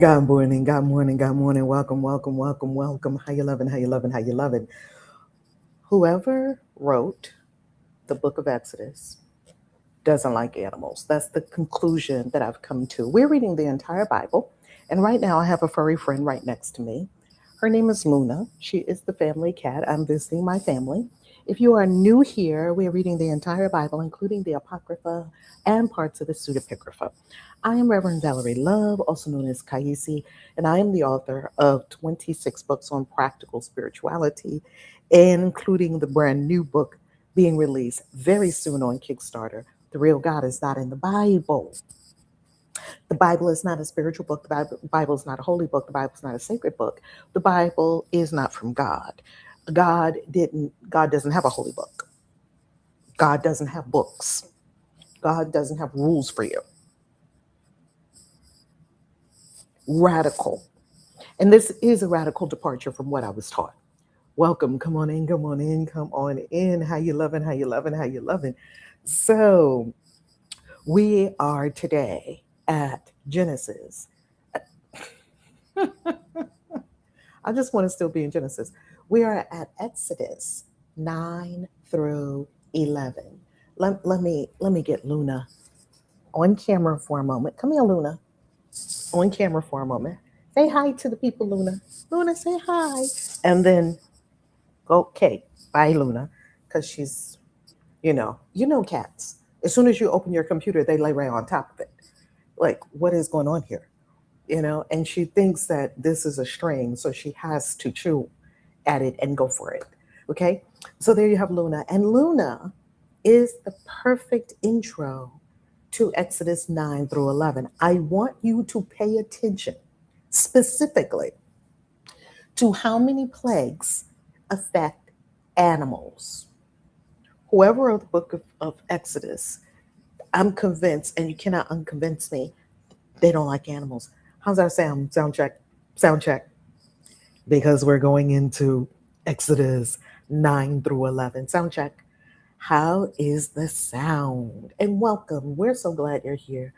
God morning, God morning, God morning. Welcome, welcome, welcome, welcome. How you loving, how you loving, how you loving. Whoever wrote the book of Exodus doesn't like animals. That's the conclusion that I've come to. We're reading the entire Bible, and right now I have a furry friend right next to me. Her name is Luna. She is the family cat. I'm visiting my family. If you are new here, we are reading the entire Bible, including the Apocrypha and parts of the Pseudepigrapha. I am Reverend Valerie Love, also known as Kaisi, and I am the author of 26 books on practical spirituality, including the brand new book being released very soon on Kickstarter. The real God is not in the Bible. The Bible is not a spiritual book. The Bible is not a holy book. The Bible is not a sacred book. The Bible is not from God. God doesn't have a holy book. God doesn't have books. God doesn't have rules for you. Radical. And this is a radical departure from what I was taught. Welcome. Come on in, come on in, come on in. How you loving, how you loving, how you loving. So we are today at Genesis. I just want to still be in Genesis. We are at Exodus 9 through 11. Let me get Luna on camera for a moment. Come here, Luna. On camera for a moment. Say hi to the people, Luna. Luna, say hi. And then go, okay, bye, Luna. Because she's, you know cats. As soon as you open your computer, they lay right on top of it. Like, what is going on here? And she thinks that this is a string, so she has to chew at it and go for it. Okay, so there you have Luna, and Luna is the perfect intro to Exodus 9 through 11. I want you to pay attention specifically to how many plagues affect animals. Whoever wrote the book of Exodus, I'm convinced, and you cannot unconvince me, they don't like animals. How's our sound? Sound check. Sound check. Because we're going into Exodus 9 through 11. Sound check. How is the sound? And welcome. We're so glad you're here.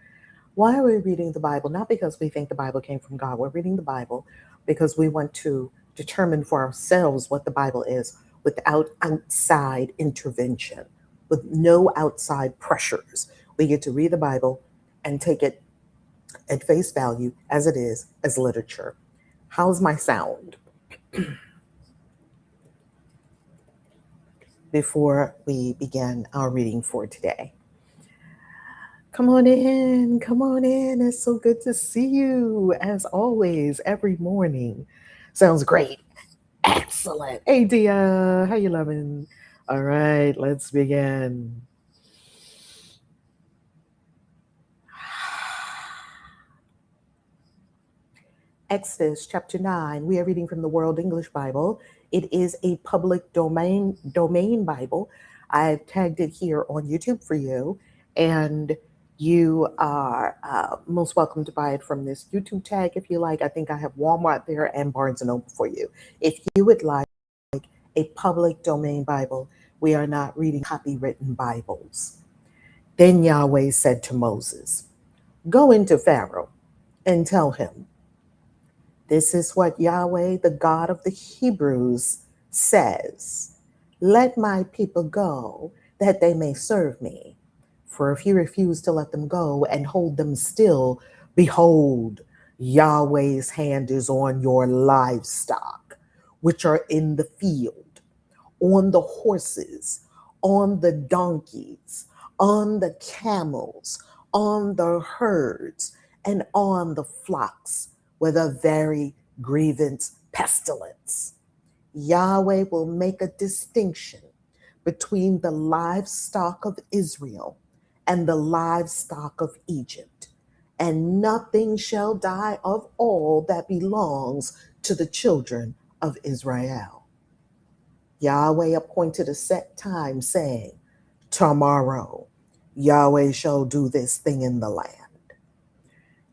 Why are we reading the Bible? Not because we think the Bible came from God. We're reading the Bible because we want to determine for ourselves what the Bible is without outside intervention, with no outside pressures. We get to read the Bible and take it at face value as it is, as literature. How's my sound? Before we begin our reading for today. Come on in, come on in. It's so good to see you, as always, every morning. Sounds great. Excellent. Hey, Dia, how you loving? All right, let's begin. Exodus chapter 9. We are reading from the World English Bible. It is a public domain Bible. I've tagged it here on YouTube for you, and you are most welcome to buy it from this YouTube tag if you like. I think I have Walmart there and Barnes and Noble for you. If you would like a public domain Bible, we are not reading copywritten Bibles. Then Yahweh said to Moses, "Go into Pharaoh and tell him, this is what Yahweh, the God of the Hebrews, says. Let my people go, that they may serve me. For if you refuse to let them go and hold them still, behold, Yahweh's hand is on your livestock, which are in the field, on the horses, on the donkeys, on the camels, on the herds, and on the flocks, with a very grievous pestilence. Yahweh will make a distinction between the livestock of Israel and the livestock of Egypt, and nothing shall die of all that belongs to the children of Israel. Yahweh appointed a set time, saying, tomorrow Yahweh shall do this thing in the land.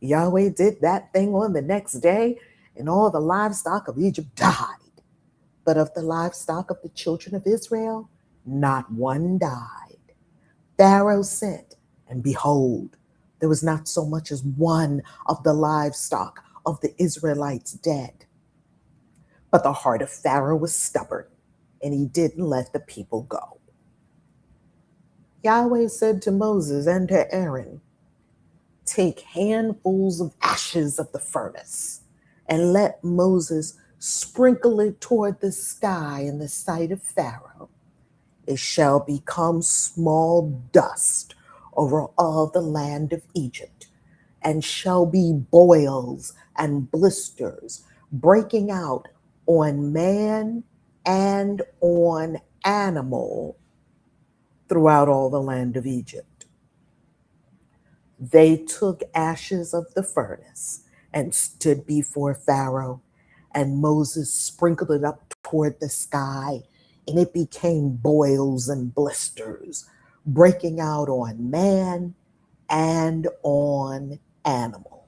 Yahweh did that thing on the next day, and all the livestock of Egypt died. But of the livestock of the children of Israel, not one died. Pharaoh sent, and behold, there was not so much as one of the livestock of the Israelites dead. But the heart of Pharaoh was stubborn, and he didn't let the people go. Yahweh said to Moses and to Aaron, "Take handfuls of ashes of the furnace, and let Moses sprinkle it toward the sky in the sight of Pharaoh. It shall become small dust over all the land of Egypt, and shall be boils and blisters breaking out on man and on animal throughout all the land of Egypt." They took ashes of the furnace and stood before Pharaoh, and Moses sprinkled it up toward the sky, and it became boils and blisters, breaking out on man and on animal.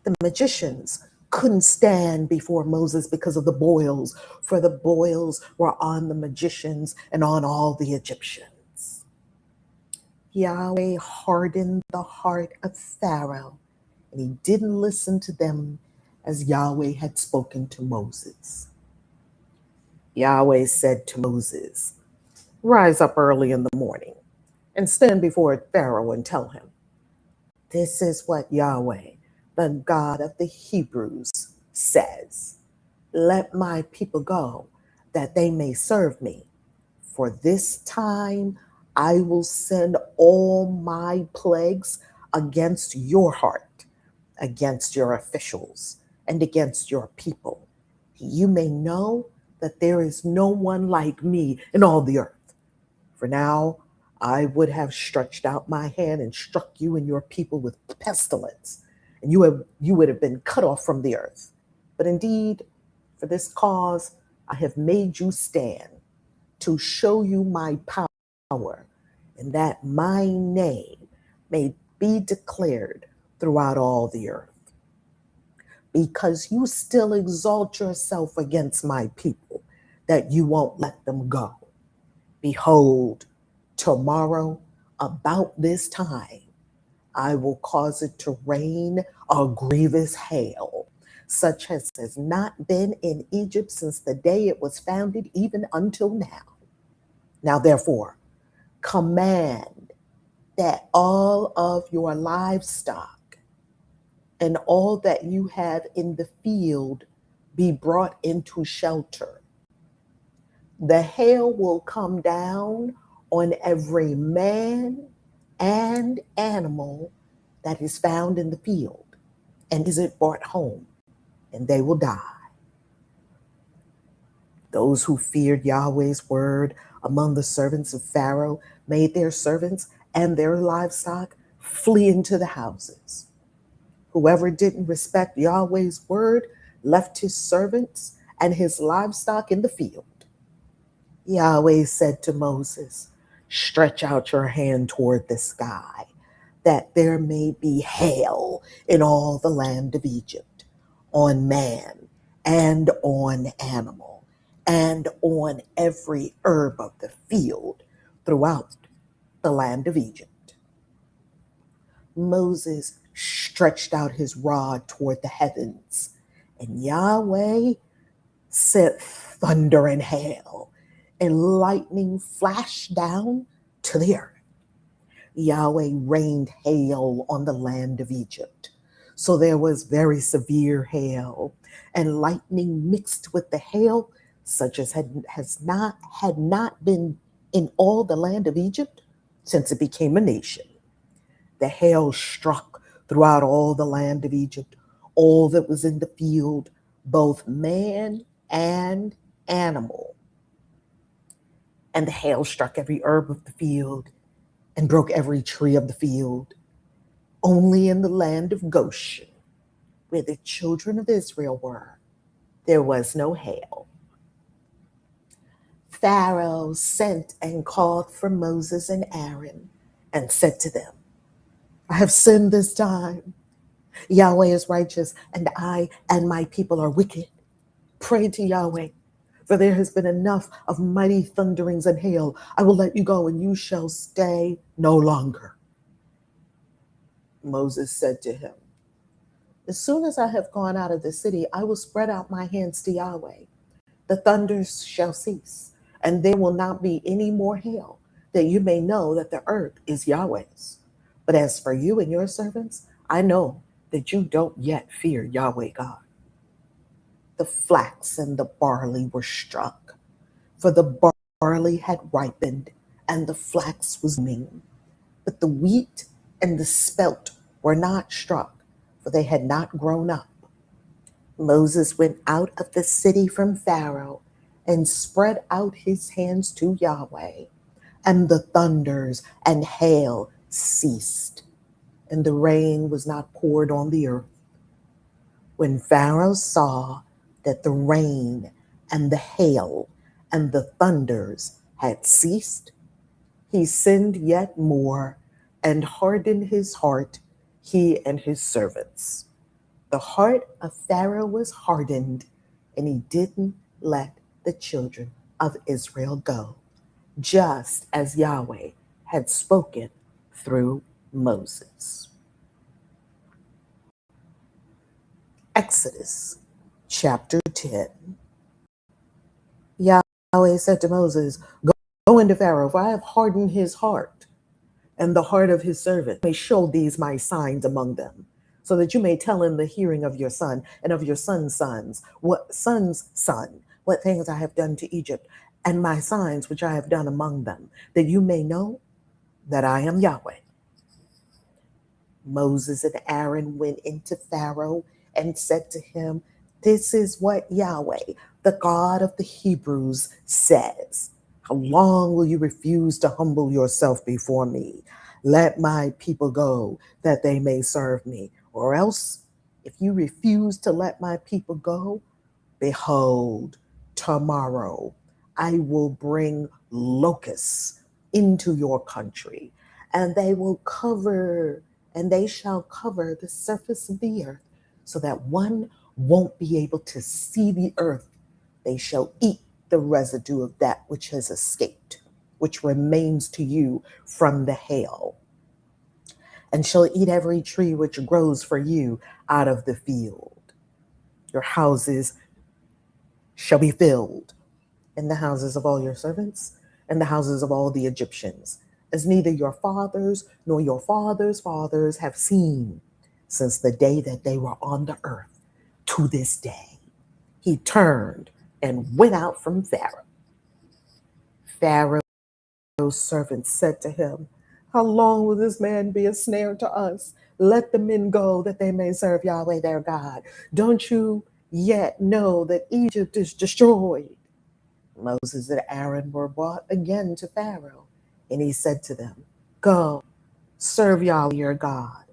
The magicians couldn't stand before Moses because of the boils, for the boils were on the magicians and on all the Egyptians. Yahweh hardened the heart of Pharaoh, and he didn't listen to them as Yahweh had spoken to Moses. Yahweh said to Moses, "Rise up early in the morning and stand before Pharaoh and tell him, 'This is what Yahweh, the God of the Hebrews, says. Let my people go, that they may serve me. For this time I will send all my plagues against your heart, against your officials, and against your people. You may know that there is no one like me in all the earth. For now I would have stretched out my hand and struck you and your people with pestilence, and you would have been cut off from the earth. But indeed, for this cause I have made you stand, to show you my power, and that my name may be declared throughout all the earth. Because you still exalt yourself against my people, that you won't let them go. Behold, tomorrow, about this time, I will cause it to rain a grievous hail, such as has not been in Egypt since the day it was founded, even until now. Now, therefore, command that all of your livestock and all that you have in the field be brought into shelter. The hail will come down on every man and animal that is found in the field, and is it brought home, and they will die. Those who feared Yahweh's word among the servants of Pharaoh made their servants and their livestock flee into the houses. Whoever didn't respect Yahweh's word left his servants and his livestock in the field. Yahweh said to Moses, "Stretch out your hand toward the sky, that there may be hail in all the land of Egypt, on man and on animal, and on every herb of the field throughout the land of Egypt." Moses stretched out his rod toward the heavens, and Yahweh sent thunder and hail, and lightning flashed down to the earth. Yahweh rained hail on the land of Egypt. So there was very severe hail, and lightning mixed with the hail, such as had not been in all the land of Egypt since it became a nation. The hail struck throughout all the land of Egypt, all that was in the field, both man and animal. And the hail struck every herb of the field and broke every tree of the field. Only in the land of Goshen, where the children of Israel were, there was no hail. Pharaoh sent and called for Moses and Aaron and said to them, "I have sinned this time. Yahweh is righteous, and I and my people are wicked. Pray to Yahweh, for there has been enough of mighty thunderings and hail. I will let you go, and you shall stay no longer." Moses said to him, As soon as I have gone out of the city, I will spread out my hands to Yahweh. The thunders shall cease, and there will not be any more hail, that you may know that the earth is Yahweh's. But as for you and your servants, I know that you don't yet fear Yahweh God. The flax and the barley were struck, for the barley had ripened, and the flax was mean. But the wheat and the spelt were not struck, for they had not grown up. Moses went out of the city from Pharaoh and spread out his hands to Yahweh, and the thunders and hail ceased, and the rain was not poured on the earth. When Pharaoh saw that the rain and the hail and the thunders had ceased, he sinned yet more and hardened his heart, he and his servants. The heart of Pharaoh was hardened, and he didn't let the children of Israel go, just as Yahweh had spoken through Moses. Exodus chapter 10. Yahweh said to Moses, Go into Pharaoh, for I have hardened his heart and the heart of his servant. May show these my signs among them, so that you may tell in the hearing of your son and of your son's sons, what things I have done to Egypt, and my signs which I have done among them, that you may know that I am Yahweh. Moses and Aaron went into Pharaoh and said to him, This is what Yahweh, the God of the Hebrews, says. How long will you refuse to humble yourself before me? Let my people go, that they may serve me. Or else, if you refuse to let my people go, behold, tomorrow I will bring locusts into your country, and they shall cover the surface of the earth, so that one won't be able to see the earth. They shall eat the residue of that which has escaped, which remains to you from the hail, and shall eat every tree which grows for you out of the field. Your houses shall be filled, and the houses of all your servants, and the houses of all the Egyptians, as neither your fathers nor your fathers' fathers have seen since the day that they were on the earth to this day. He turned and went out from Pharaoh. Pharaoh's servants said to him, How long will this man be a snare to us? Let the men go, that they may serve Yahweh their God. Don't you yet know that Egypt is destroyed? Moses and Aaron were brought again to Pharaoh, and he said to them, Go, serve Yahweh your God.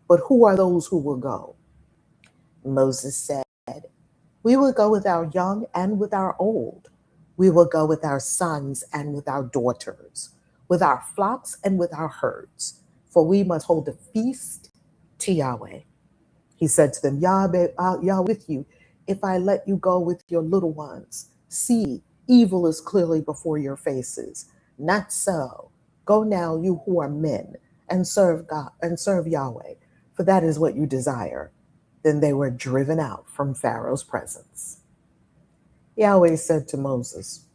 But who are those who will go? Moses said, We will go with our young and with our old. We will go with our sons and with our daughters, with our flocks and with our herds, for we must hold a feast to Yahweh. He said to them, Yahweh with you, if I let you go with your little ones. See, evil is clearly before your faces. Not so. Go now, you who are men, and serve God and serve Yahweh, for that is what you desire. Then they were driven out from Pharaoh's presence. Yahweh said to Moses,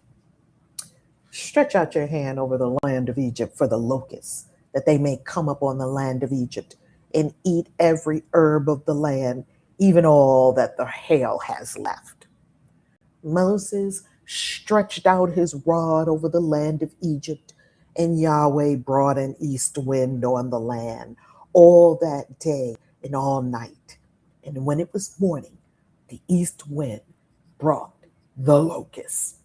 Stretch out your hand over the land of Egypt for the locusts, that they may come upon the land of Egypt and eat every herb of the land, even all that the hail has left. Moses stretched out his rod over the land of Egypt, and Yahweh brought an east wind on the land all that day and all night. And when it was morning, the east wind brought the locusts.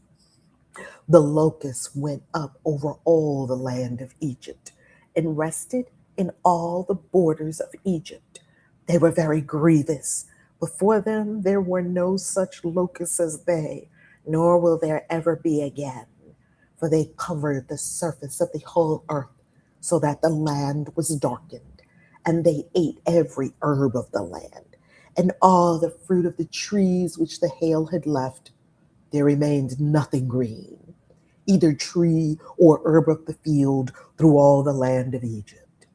The locusts went up over all the land of Egypt and rested in all the borders of Egypt. They were very grievous. Before them there were no such locusts as they, nor will there ever be again. For they covered the surface of the whole earth, so that the land was darkened, and they ate every herb of the land, and all the fruit of the trees which the hail had left. There remained nothing green, either tree or herb of the field, through all the land of Egypt.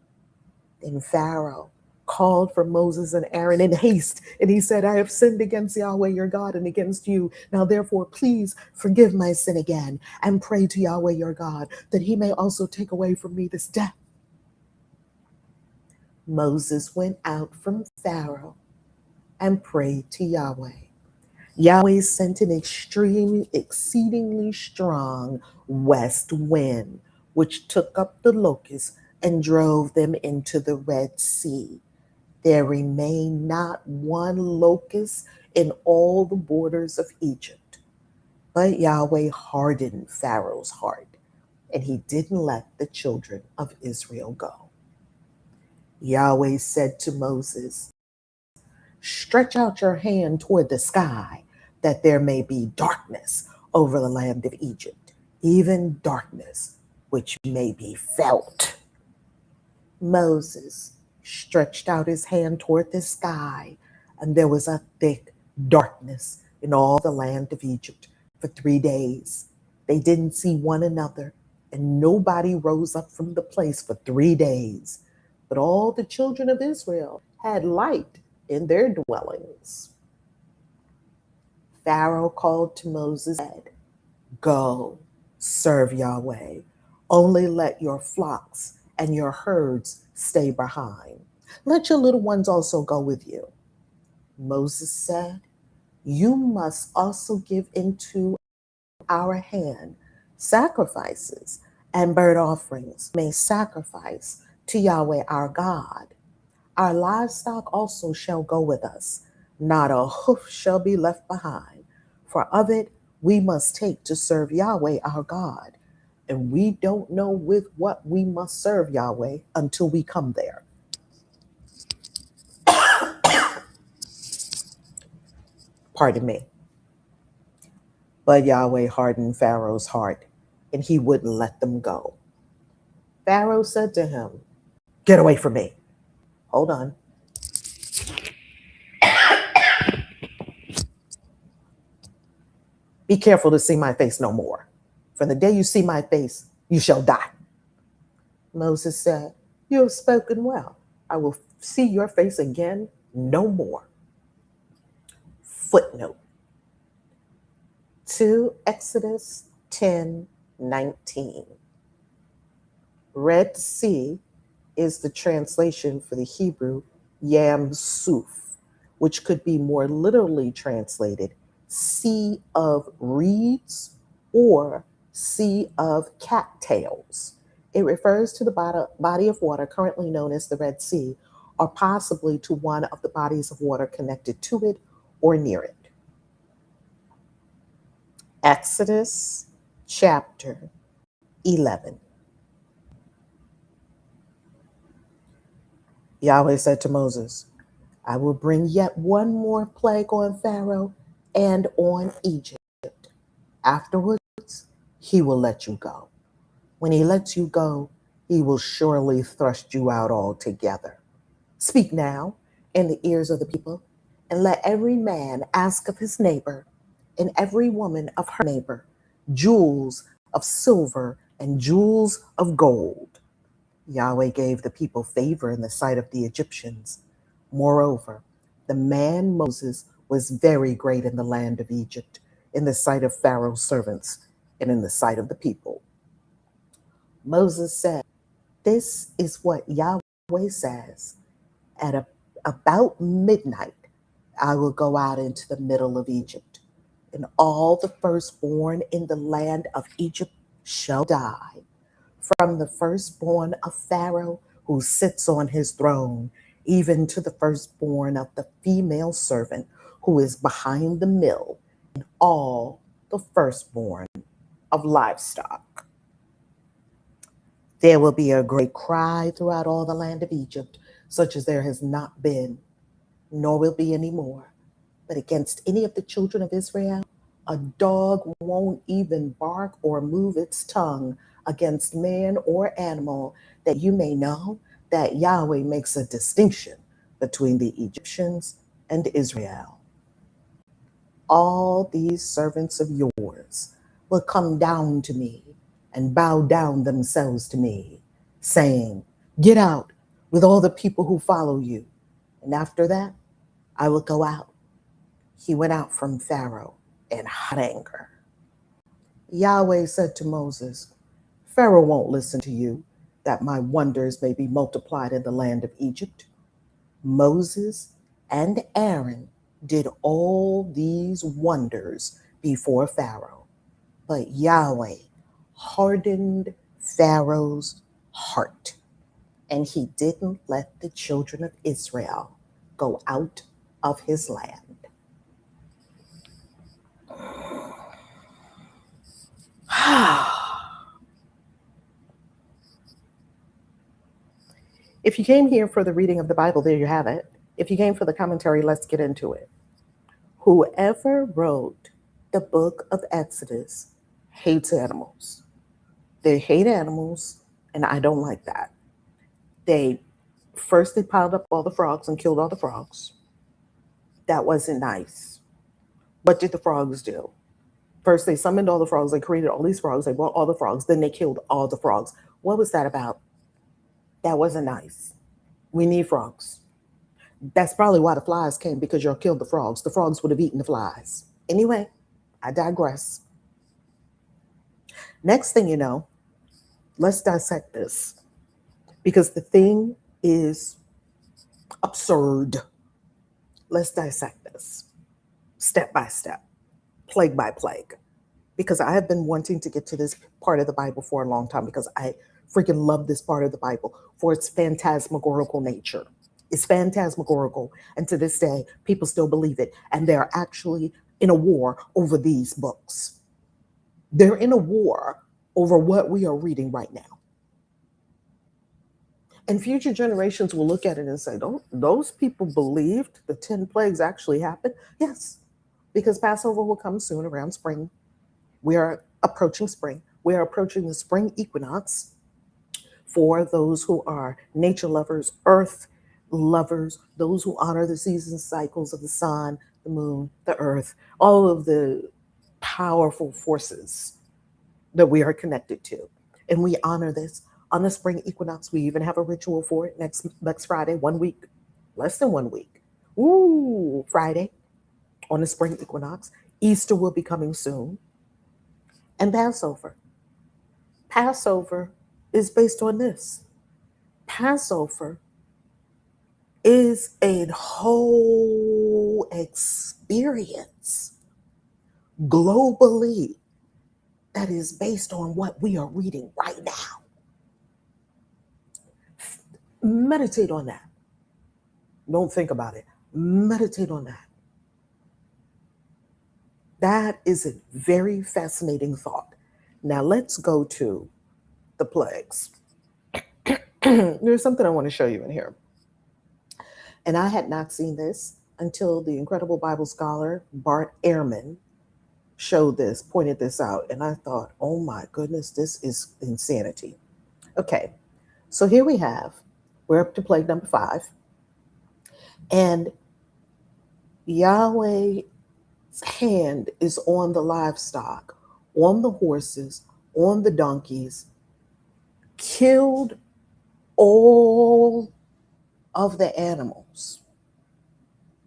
Then Pharaoh called for Moses and Aaron in haste. And he said, I have sinned against Yahweh your God and against you. Now, therefore, please forgive my sin again and pray to Yahweh your God that he may also take away from me this death. Moses went out from Pharaoh and prayed to Yahweh. Yahweh sent an exceedingly strong west wind, which took up the locusts and drove them into the Red Sea. There remained not one locust in all the borders of Egypt. But Yahweh hardened Pharaoh's heart, and he didn't let the children of Israel go. Yahweh said to Moses, stretch out your hand toward the sky, that there may be darkness over the land of Egypt, even darkness which may be felt. Moses stretched out his hand toward the sky, and there was a thick darkness in all the land of Egypt for 3 days. They didn't see one another, and nobody rose up from the place for 3 days. But all the children of Israel had light in their dwellings. Pharaoh called to Moses and said, go, serve Yahweh. Only let your flocks and your herds stay behind. Let your little ones also go with you. Moses said, you must also give into our hand sacrifices and burnt offerings. May sacrifice to Yahweh our God. Our livestock also shall go with us. Not a hoof shall be left behind. For of it we must take to serve Yahweh our God. And we don't know with what we must serve Yahweh until we come there. Pardon me. But Yahweh hardened Pharaoh's heart, and he wouldn't let them go. Pharaoh said to him, get away from me. Hold on. Be careful to see my face no more. For the day you see my face, you shall die. Moses said, you have spoken well. I will see your face again no more. Footnote to Exodus 10:19. Red Sea is the translation for the Hebrew Yam Suf, which could be more literally translated sea of reeds or sea of cattails. It refers to the body of water currently known as the Red Sea, or possibly to one of the bodies of water connected to it or near it. Exodus chapter 11. Yahweh said to Moses, I will bring yet one more plague on Pharaoh and on Egypt. Afterwards, he will let you go. When he lets you go, he will surely thrust you out altogether. Speak now in the ears of the people, and let every man ask of his neighbor, and every woman of her neighbor, jewels of silver and jewels of gold. Yahweh gave the people favor in the sight of the Egyptians. Moreover, the man Moses was very great in the land of Egypt, in the sight of Pharaoh's servants, and in the sight of the people. Moses said, this is what Yahweh says. At about midnight, I will go out into the middle of Egypt, and all the firstborn in the land of Egypt shall die, from the firstborn of Pharaoh who sits on his throne, even to the firstborn of the female servant who is behind the mill, and all the firstborn of livestock. There will be a great cry throughout all the land of Egypt, such as there has not been, nor will be any more. But against any of the children of Israel, a dog won't even bark or move its tongue against man or animal, that you may know that Yahweh makes a distinction between the Egyptians and Israel. All these servants of yours will come down to me and bow down themselves to me, saying, get out with all the people who follow you. And after that, I will go out. He went out from Pharaoh in hot anger. Yahweh said to Moses, Pharaoh won't listen to you, that my wonders may be multiplied in the land of Egypt. Moses and Aaron did all these wonders before Pharaoh, but Yahweh hardened Pharaoh's heart, and he didn't let the children of Israel go out of his land. If you came here for the reading of the Bible, there you have it. If you came for the commentary, let's get into it. Whoever wrote the book of Exodus hates animals. They hate animals, and I don't like that. They piled up all the frogs and killed all the frogs. That wasn't nice. What did the frogs do? First, they summoned all the frogs. They created all these frogs. They brought all the frogs. Then they killed all the frogs. What was that about? That wasn't nice. We need frogs. That's probably why the flies came, because y'all killed the frogs. The frogs would have eaten the flies. Anyway, I digress. Next thing you know, let's dissect this, because the thing is absurd. Let's dissect this step by step, plague by plague, because I have been wanting to get to this part of the Bible for a long time, because I freaking love this part of the Bible for its phantasmagorical nature. It's phantasmagorical, and to this day, people still believe it, and they're actually in a war over these books. They're in a war over what we are reading right now. And future generations will look at it and say, those people believed the 10 plagues actually happened? Yes, because Passover will come soon around spring. We are approaching spring. We are approaching the spring equinox. For those who are nature lovers, earth lovers, those who honor the season cycles of the sun, the moon, the earth, all of the powerful forces that we are connected to. And we honor this on the spring equinox. We even have a ritual for it next Friday, 1 week, less than 1 week. Ooh, Friday on the spring equinox. Easter will be coming soon. And Passover. Passover is based on this. Passover is a whole experience globally that is based on what we are reading right now. Meditate on that. Don't think about it. Meditate on that. That is a very fascinating thought. Now let's go to the plagues. There's something I want to show you in here. And I had not seen this until the incredible Bible scholar Bart Ehrman pointed this out. And I thought, oh my goodness, this is insanity. Okay, so here we're up to plague number 5. And Yahweh's hand is on the livestock, on the horses, on the donkeys, killed all of the animals.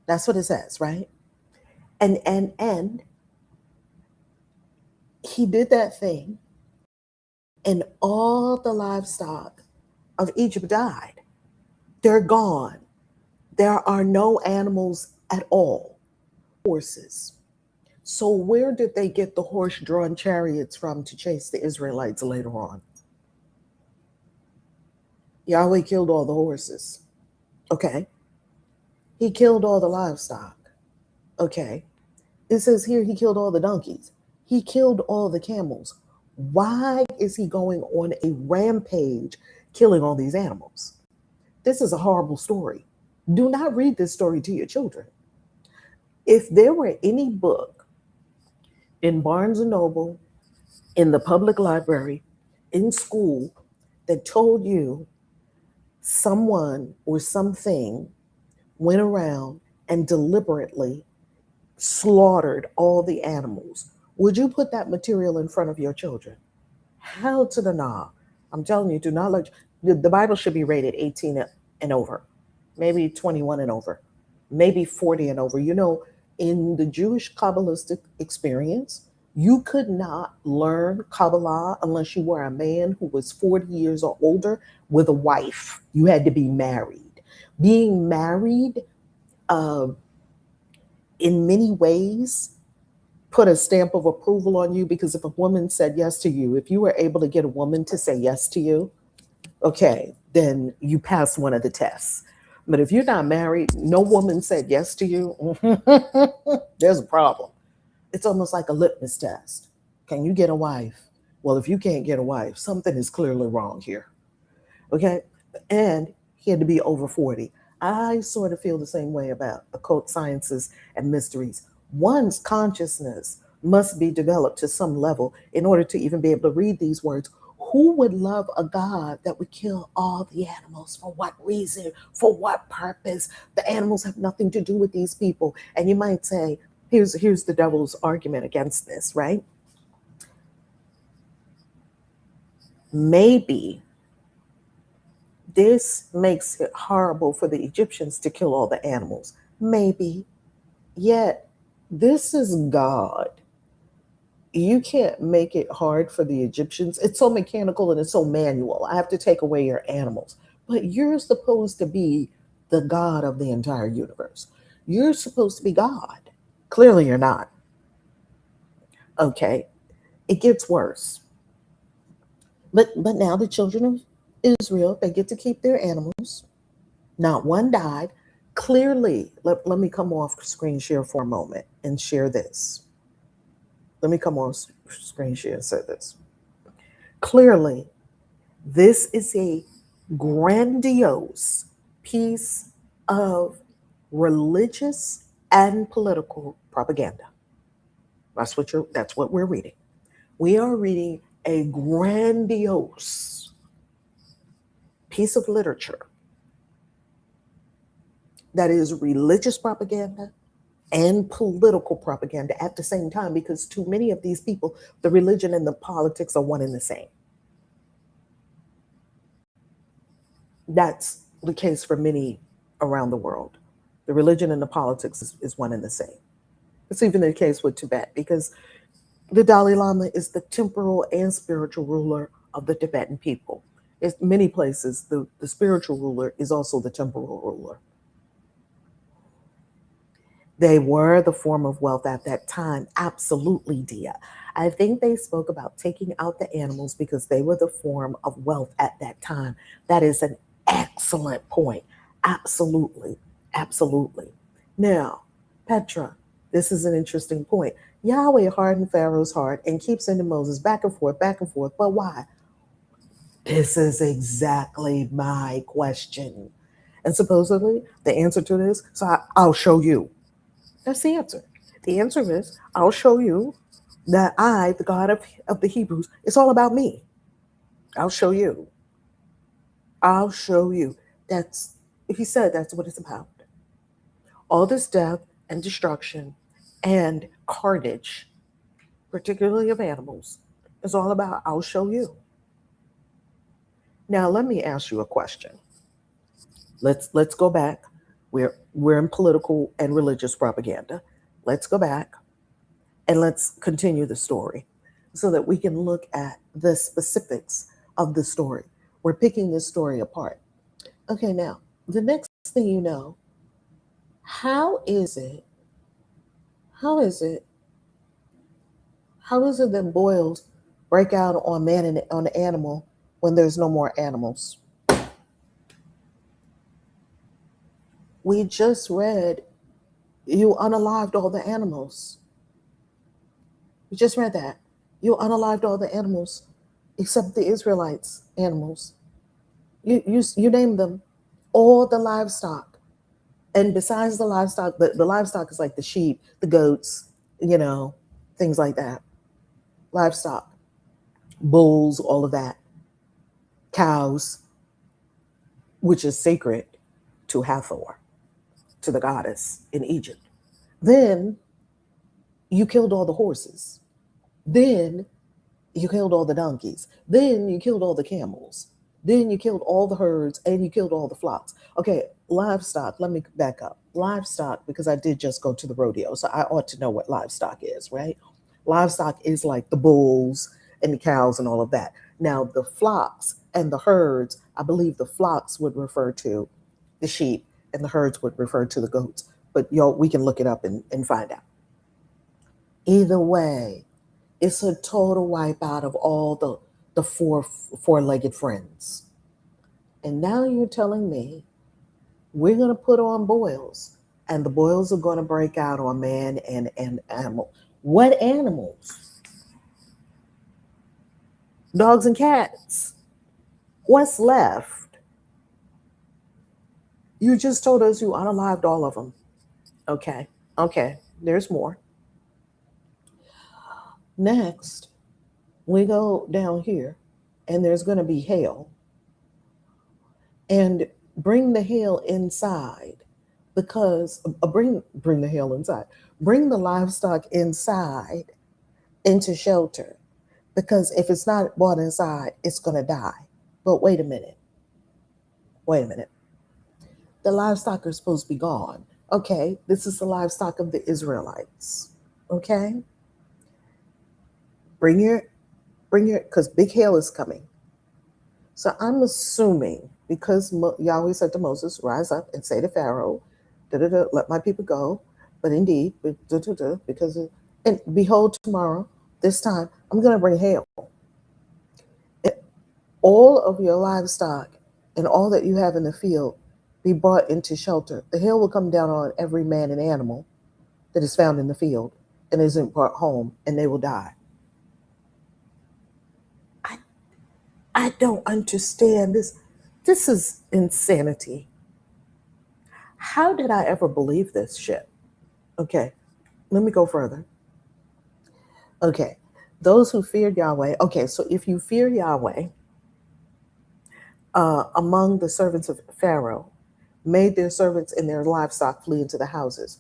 That's what it says, right? And he did that thing, and all the livestock of Egypt died. They're gone. There are no animals at all. Horses. So where did they get the horse-drawn chariots from to chase the Israelites later on? Yahweh killed all the horses. Okay. He killed all the livestock. Okay. It says here he killed all the donkeys. He killed all the camels. Why is he going on a rampage killing all these animals? This is a horrible story. Do not read this story to your children. If there were any book in Barnes & Noble, in the public library, in school, that told you someone or something went around and deliberately slaughtered all the animals, would you put that material in front of your children? Hell to the nah. I'm telling you, do not let the Bible should be rated 18 and over. maybe 21 and over, maybe 40 and over. You know, in the Jewish Kabbalistic experience, you could not learn Kabbalah unless you were a man who was 40 years or older with a wife. You had to be married. Being married, uh, in many ways, put a stamp of approval on you, because if a woman said yes to you, if you were able to get a woman to say yes to you, okay, then you passed one of the tests. But if you're not married, no woman said yes to you, there's a problem. It's almost like a litmus test. Can you get a wife? Well, if you can't get a wife, something is clearly wrong here. Okay. And he had to be over 40. I sort of feel the same way about occult sciences and mysteries. One's consciousness must be developed to some level in order to even be able to read these words. Who would love a God that would kill all the animals? For what reason? For what purpose? The animals have nothing to do with these people. And you might say, here's the devil's argument against this, right? Maybe this makes it horrible for the Egyptians to kill all the animals. Maybe. Yet, this is God. You can't make it hard for the Egyptians. It's so mechanical and it's so manual. I have to take away your animals. But you're supposed to be the God of the entire universe. You're supposed to be God. Clearly, you're not. Okay. It gets worse. But now the children of Israel, they get to keep their animals. Not one died. Clearly, let me come off screen share for a moment and share this. Let me come on screen share and say this. Clearly, this is a grandiose piece of religious and political propaganda. That's what we're reading. We are reading a grandiose piece of literature that is religious propaganda and political propaganda at the same time, because to many of these people, the religion and the politics are one and the same. That's the case for many around the world. The religion and the politics is one and the same. It's even the case with Tibet, because the Dalai Lama is the temporal and spiritual ruler of the Tibetan people. In many places, the spiritual ruler is also the temporal ruler. They were the form of wealth at that time. Absolutely, Dia. I think they spoke about taking out the animals because they were the form of wealth at that time. That is an excellent point. Absolutely. Absolutely. Now, Petra, this is an interesting point. Yahweh hardened Pharaoh's heart and keeps sending Moses back and forth, back and forth. But why? This is exactly my question. And supposedly the answer to this, so I'll show you. That's the answer. The answer is, I'll show you that I, the God of the Hebrews, it's all about me. I'll show you. I'll show you. He said that's what it's about. All this death and destruction and carnage, particularly of animals, is all about, I'll show you. Now, let me ask you a question. Let's go back. We're in political and religious propaganda. Let's go back and let's continue the story so that we can look at the specifics of the story. We're picking this story apart. Okay, now, the next thing you know, how is it that boils break out on man and on the animal when there's no more animals? We just read, you unalived all the animals. We just read that. You unalived all the animals except the Israelites' animals. You named them, all the livestock. And besides the livestock, the livestock is like the sheep, the goats, things like that. Livestock, bulls, all of that. Cows, which is sacred to Hathor, to the goddess in Egypt. Then you killed all the horses. Then you killed all the donkeys. Then you killed all the camels. Then you killed all the herds and you killed all the flocks. Okay, livestock, let me back up. Livestock, because I did just go to the rodeo, so I ought to know what livestock is, right? Livestock is like the bulls and the cows and all of that. Now, the flocks and the herds, I believe the flocks would refer to the sheep and the herds would refer to the goats. But we can look it up and find out. Either way, it's a total wipeout of all the four-legged friends. And now you're telling me we're going to put on boils, and the boils are going to break out on man and animal. What animals? Dogs and cats. What's left? You just told us you unalived all of them. Okay, okay, there's more. Next, we go down here, and there's going to be hail. And bring the hail inside because bring the hail inside. Bring the livestock inside into shelter because if it's not brought inside, it's going to die. But wait a minute. Wait a minute. The livestock are supposed to be gone. Okay, this is the livestock of the Israelites. Okay? Bring your, because big hail is coming. So I'm assuming because Yahweh said to Moses, rise up and say to Pharaoh, let my people go. But indeed, because and behold, tomorrow, this time, I'm going to bring hail. All of your livestock and all that you have in the field be brought into shelter. The hail will come down on every man and animal that is found in the field and isn't brought home, and they will die. I don't understand this. This is insanity. How did I ever believe this shit? Okay, let me go further. Okay, those who feared Yahweh. Okay, so if you fear Yahweh, among the servants of Pharaoh, made their servants and their livestock flee into the houses.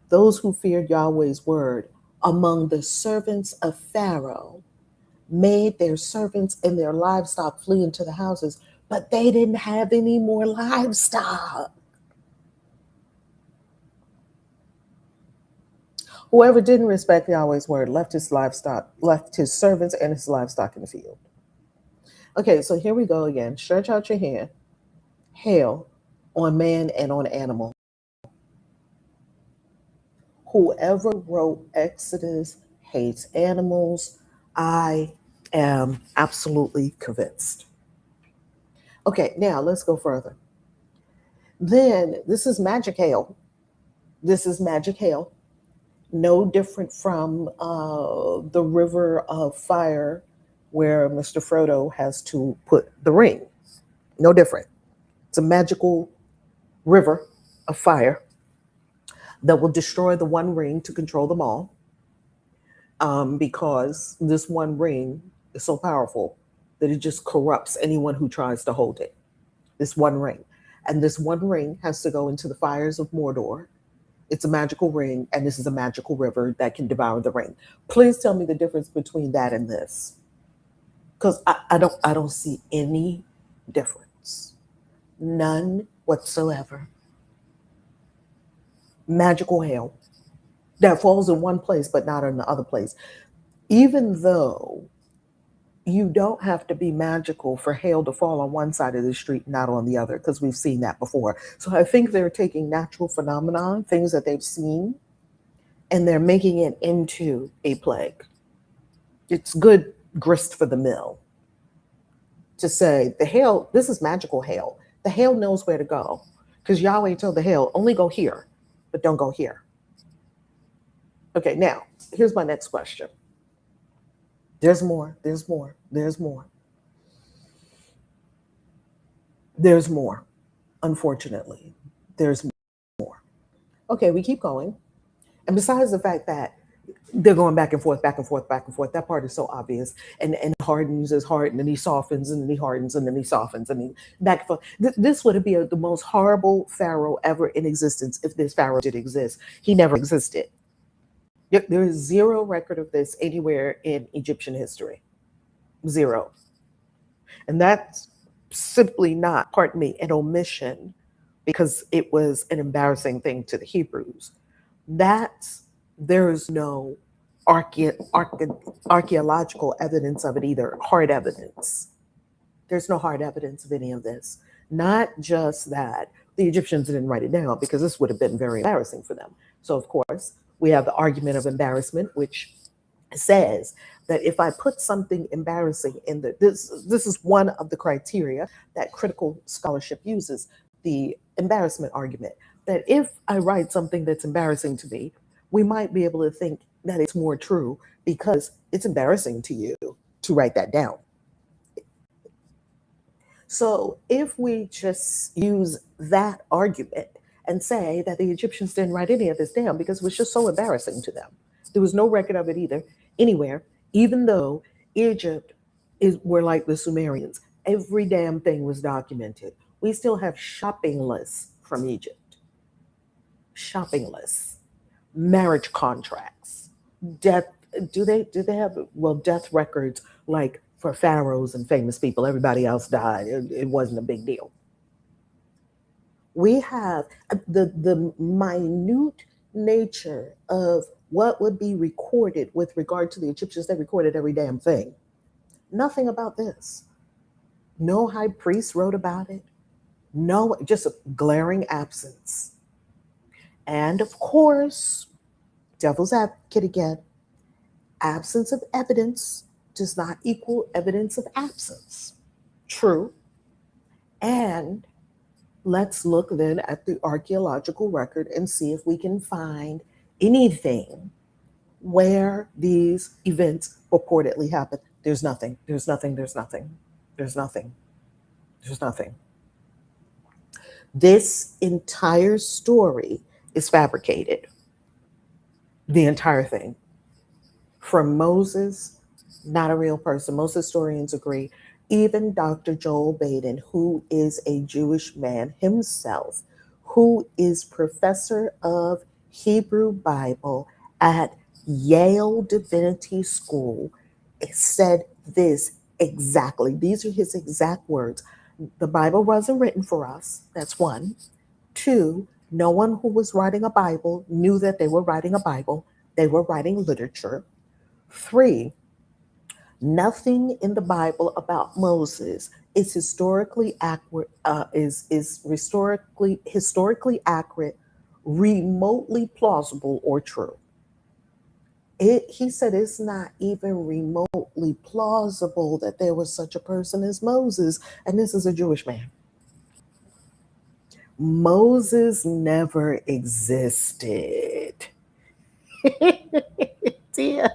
Those who feared Yahweh's word among the servants of Pharaoh made their servants and their livestock flee into the houses, but they didn't have any more livestock. Whoever didn't respect Yahweh's word left his servants and his livestock in the field. Okay, so here we go again. Stretch out your hand. Hail on man and on animal. Whoever wrote Exodus hates animals. I am absolutely convinced. Okay, now let's go further. Then this is magic hail. This is magic hail. No different from the river of fire where Mr. Frodo has to put the ring. No different. It's a magical river of fire that will destroy the one ring to control them all, because this one ring is so powerful that it just corrupts anyone who tries to hold it. This one ring. And this one ring has to go into the fires of Mordor. It's a magical ring, and this is a magical river that can devour the ring. Please tell me the difference between that and this, because I don't see any difference, none whatsoever. Magical hail that falls in one place but not in the other place, even though you don't have to be magical for hail to fall on one side of the street, not on the other, because we've seen that before. So I think they're taking natural phenomenon, things that they've seen, and they're making it into a plague. It's good grist for the mill to say the hail, this is magical hail. The hail knows where to go because Yahweh told the hail, only go here, but don't go here. Okay, now, here's my next question. There's more, there's more, there's more. There's more, unfortunately. There's more. Okay, we keep going. And besides the fact that they're going back and forth, back and forth, back and forth, that part is so obvious. And hardens his heart, and then he softens, and then he hardens, and then he softens, and he back and forth. This would be the most horrible pharaoh ever in existence if this pharaoh did exist. He never existed. There is zero record of this anywhere in Egyptian history. Zero. And that's simply not, pardon me, an omission because it was an embarrassing thing to the Hebrews. That's there is no archaeological evidence of it either, hard evidence. There's no hard evidence of any of this. Not just that the Egyptians didn't write it down because this would have been very embarrassing for them. So, of course, we have the argument of embarrassment, which says that if I put something embarrassing in this is one of the criteria that critical scholarship uses, the embarrassment argument. That if I write something that's embarrassing to me, we might be able to think that it's more true because it's embarrassing to you to write that down. So if we just use that argument and say that the Egyptians didn't write any of this down because it was just so embarrassing to them, there was no record of it either anywhere, even though Egypt is were like the Sumerians. Every damn thing was documented. We still have shopping lists from Egypt, shopping lists, marriage contracts, death. Do they have death records like for pharaohs and famous people? Everybody else died. It wasn't a big deal. We have the minute nature of what would be recorded with regard to the Egyptians. They recorded every damn thing. Nothing about this. No high priest wrote about it. No, just a glaring absence. And of course, devil's advocate again, absence of evidence does not equal evidence of absence. True. And let's look then at the archaeological record and see if we can find anything where these events purportedly happened. There's nothing. There's nothing. There's nothing. There's nothing. There's nothing. This entire story is fabricated. The entire thing. From Moses, not a real person. Most historians agree. Even Dr. Joel Baden, who is a Jewish man himself, who is professor of Hebrew Bible at Yale Divinity School, said this exactly. These are his exact words. The Bible wasn't written for us. That's one. Two, no one who was writing a Bible knew that they were writing a Bible. They were writing literature. Three, nothing in the Bible about Moses is historically accurate. Is historically accurate, remotely plausible or true. He said it's not even remotely plausible that there was such a person as Moses, and this is a Jewish man. Moses never existed. Dear.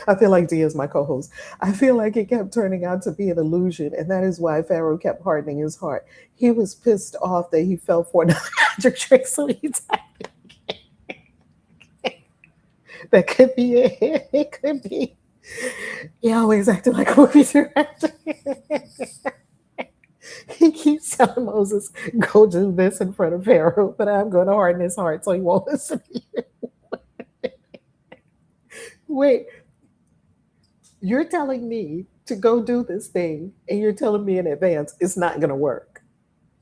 I feel like Dia is my co-host. I feel like it kept turning out to be an illusion, and that is why Pharaoh kept hardening his heart. He was pissed off that he fell for the magic trick, so he that could be it. It could be. He always acted like a movie director. He keeps telling Moses, "Go do this in front of Pharaoh," but I'm going to harden his heart so he won't listen to you. Wait, you're telling me to go do this thing, and you're telling me in advance it's not going to work.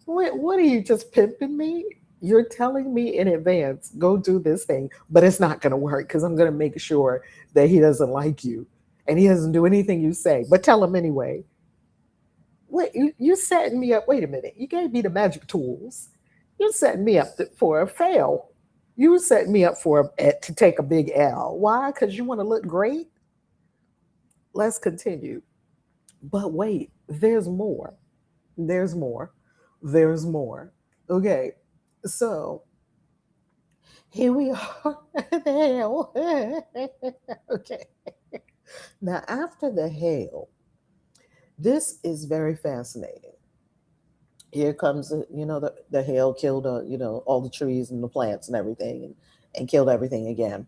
What are you just pimping me? You're telling me in advance, go do this thing, but it's not going to work because I'm going to make sure that he doesn't like you and he doesn't do anything you say, but tell him anyway. Wait, you're setting me up. Wait a minute. You gave me the magic tools. You're setting me up for a fail. You were setting me up to take a big L. Why? Because you want to look great? Let's continue. But wait, there's more. There's more. There's more. Okay, so here we are. The hail. Okay. Now, after the hail, this is very fascinating. Here comes, the hail killed, all the trees and the plants and everything, and killed everything again.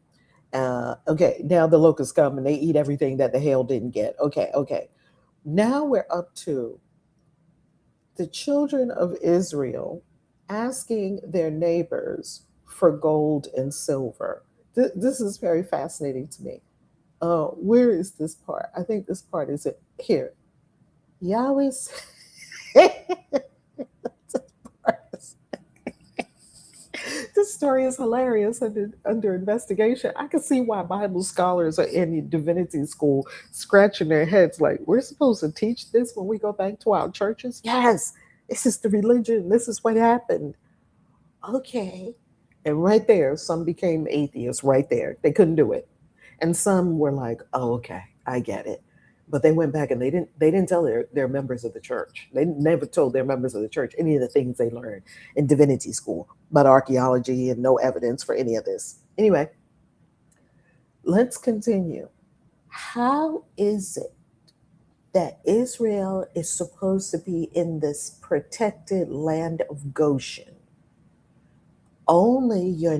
Okay, now the locusts come and they eat everything that the hail didn't get. Okay, okay. Now we're up to the children of Israel asking their neighbors for gold and silver. This is very fascinating to me. Where is this part? I think this part is it here. Yahweh's this story is hilarious under investigation. I can see why Bible scholars are in divinity school scratching their heads like, we're supposed to teach this when we go back to our churches? Yes, this is the religion. This is what happened. Okay. And right there, some became atheists right there. They couldn't do it. And some were like, oh, okay, I get it. But they went back and they didn't tell their members of the church. They never told their members of the church any of the things they learned in divinity school about archaeology and no evidence for any of this. Anyway, let's continue. How is it that Israel is supposed to be in this protected land of Goshen? Only your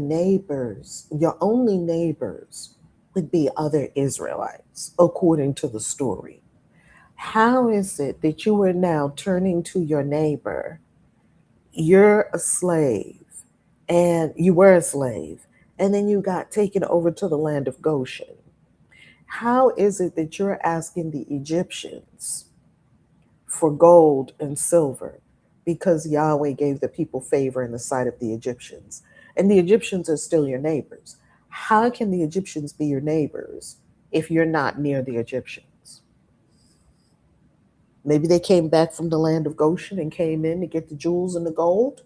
only neighbors would be other Israelites, according to the story. How is it that you are now turning to your neighbor? You're a slave, and you were a slave, and then you got taken over to the land of Goshen. How is it that you're asking the Egyptians for gold and silver because Yahweh gave the people favor in the sight of the Egyptians? And the Egyptians are still your neighbors. How can the Egyptians be your neighbors if you're not near the Egyptians? Maybe they came back from the land of Goshen and came in to get the jewels and the gold.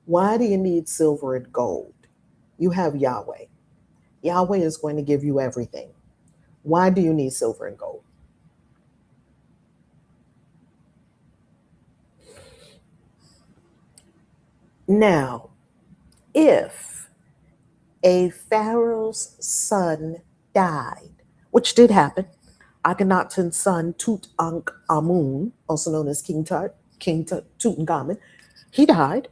Why do you need silver and gold? You have Yahweh. Yahweh is going to give you everything. Why do you need silver and gold? Now, if a Pharaoh's son died, which did happen, Akhenaten's son Tutankhamun, also known as King Tutankhamun, he died.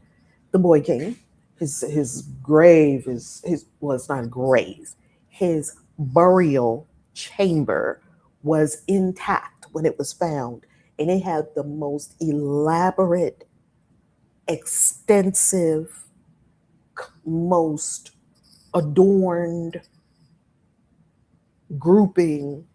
The boy king, his grave is his well, it's not a grave. His burial chamber was intact when it was found, and it had the most elaborate, extensive, most adorned grouping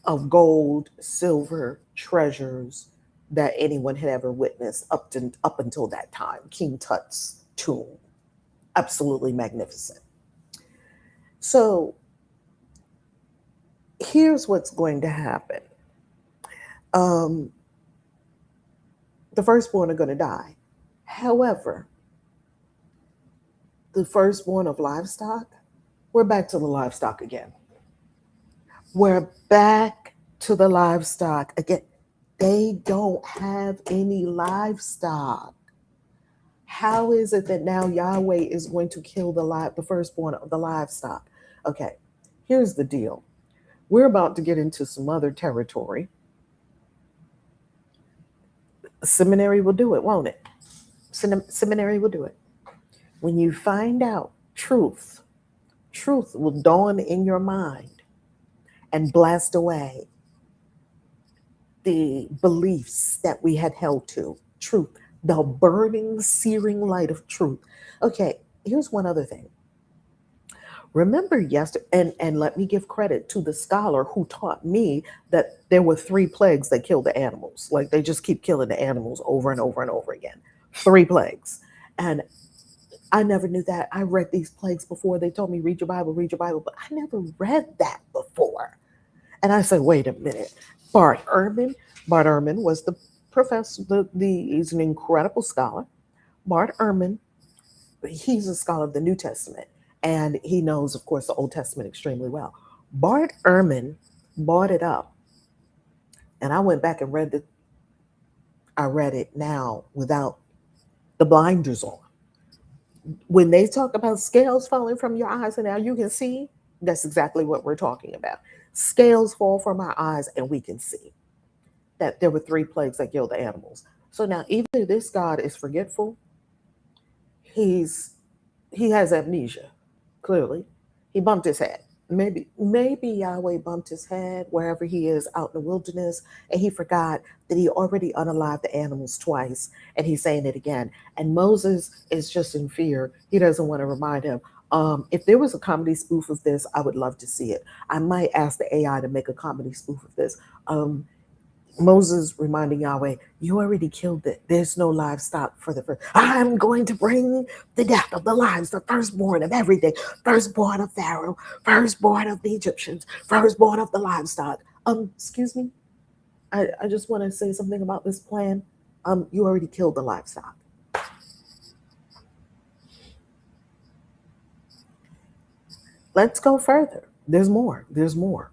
of gold, silver, treasures that anyone had ever witnessed up until that time. King Tut's tomb. Absolutely magnificent. So here's what's going to happen. Um, the firstborn are going to die. However, the firstborn of livestock, we're back to the livestock again. We're back to the livestock again. They don't have any livestock. How is it that now Yahweh is going to kill the firstborn of the livestock? Okay, here's the deal. We're about to get into some other territory. Seminary will do it, won't it? Seminary will do it. When you find out truth, truth will dawn in your mind and blast away the beliefs that we had held to. Truth, the burning, searing light of truth. Okay, here's one other thing. Remember yesterday, and let me give credit to the scholar who taught me that there were three plagues that kill the animals. Like they just keep killing the animals over and over and over again. Three plagues. And I never knew that. I read these plagues before. They told me, read your Bible, but I never read that before. And I said, wait a minute. Bart Ehrman was the professor, he's an incredible scholar. Bart Ehrman, he's a scholar of the New Testament, and he knows, of course, the Old Testament extremely well. Bart Ehrman brought it up, and I went back and I read it now without the blinders on. When they talk about scales falling from your eyes and now you can see, that's exactly what we're talking about. Scales fall from our eyes and we can see that there were three plagues that killed the animals. So now either this God is forgetful, he has amnesia, clearly. He bumped his head. Maybe Yahweh bumped his head wherever he is out in the wilderness, and he forgot that he already unalived the animals twice, and he's saying it again. And Moses is just in fear. He doesn't want to remind him. If there was a comedy spoof of this, I would love to see it. I might ask the AI to make a comedy spoof of this. Moses reminding Yahweh, you already killed it. There's no livestock for the first. I'm going to bring the death of the lives, the firstborn of everything, firstborn of Pharaoh, firstborn of the Egyptians, firstborn of the livestock. Excuse me. I just want to say something about this plan. You already killed the livestock. Let's go further. There's more. There's more.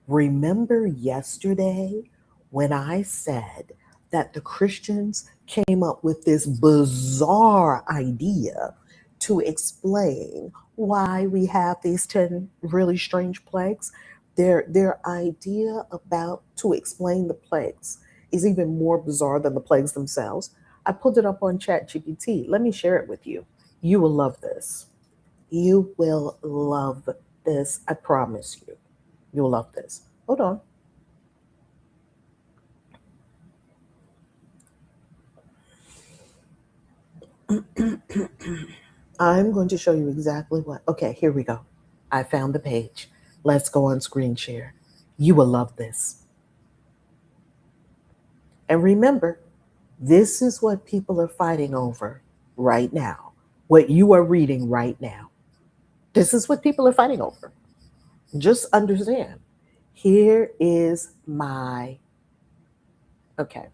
Remember yesterday when I said that the Christians came up with this bizarre idea to explain why we have these 10 really strange plagues? Their idea about to explain the plagues is even more bizarre than the plagues themselves. I pulled it up on ChatGPT. Let me share it with you. You will love this. You will love this. I promise you. You'll love this. Hold on. I'm going to show you exactly what. Okay, here we go. I found the page. Let's go on screen share. You will love this. And remember, this is what people are fighting over right now. What you are reading right now. This is what people are fighting over. Just understand. Here is my. Okay.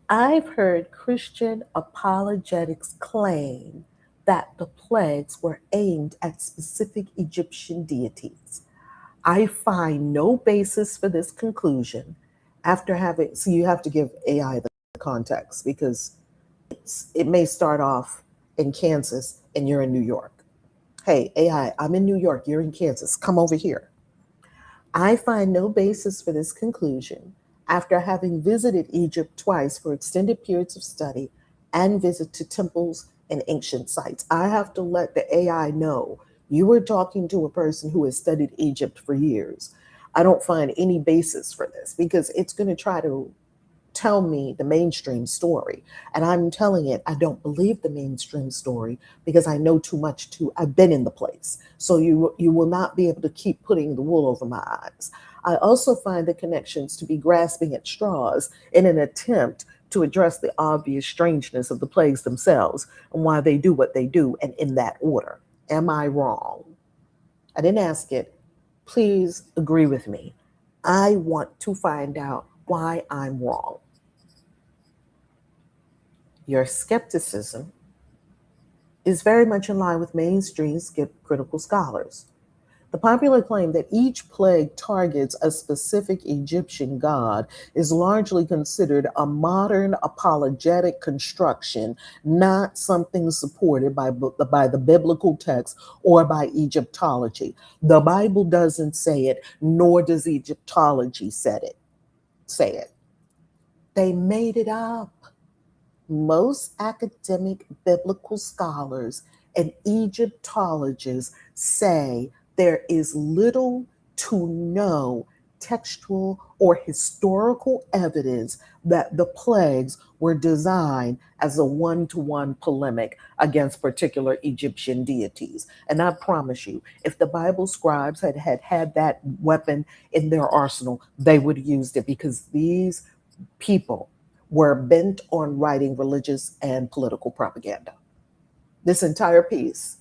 I've heard Christian apologetics claim that the plagues were aimed at specific Egyptian deities. I find no basis for this conclusion after having, so you have to give AI the context because it may start off in Kansas and you're in New York. Hey, AI, I'm in New York, you're in Kansas, come over here. I find no basis for this conclusion after having visited Egypt twice for extended periods of study and visit to temples and ancient sites. I have to let the AI know you were talking to a person who has studied Egypt for years. I don't find any basis for this because it's going to try to tell me the mainstream story. And I'm telling it, I don't believe the mainstream story because I know too much I've been in the place. So you will not be able to keep putting the wool over my eyes. I also find the connections to be grasping at straws in an attempt to address the obvious strangeness of the plagues themselves and why they do what they do and in that order. Am I wrong? I didn't ask it. Please agree with me. I want to find out why I'm wrong. Your skepticism is very much in line with mainstream critical scholars. The popular claim that each plague targets a specific Egyptian god is largely considered a modern apologetic construction, not something supported by the biblical text or by Egyptology. The Bible doesn't say it, nor does Egyptology say it. They made it up. Most academic biblical scholars and Egyptologists say there is little to no textual or historical evidence that the plagues were designed as a one-to-one polemic against particular Egyptian deities. And I promise you, if the Bible scribes had that weapon in their arsenal, they would have used it because these people were bent on writing religious and political propaganda. This entire piece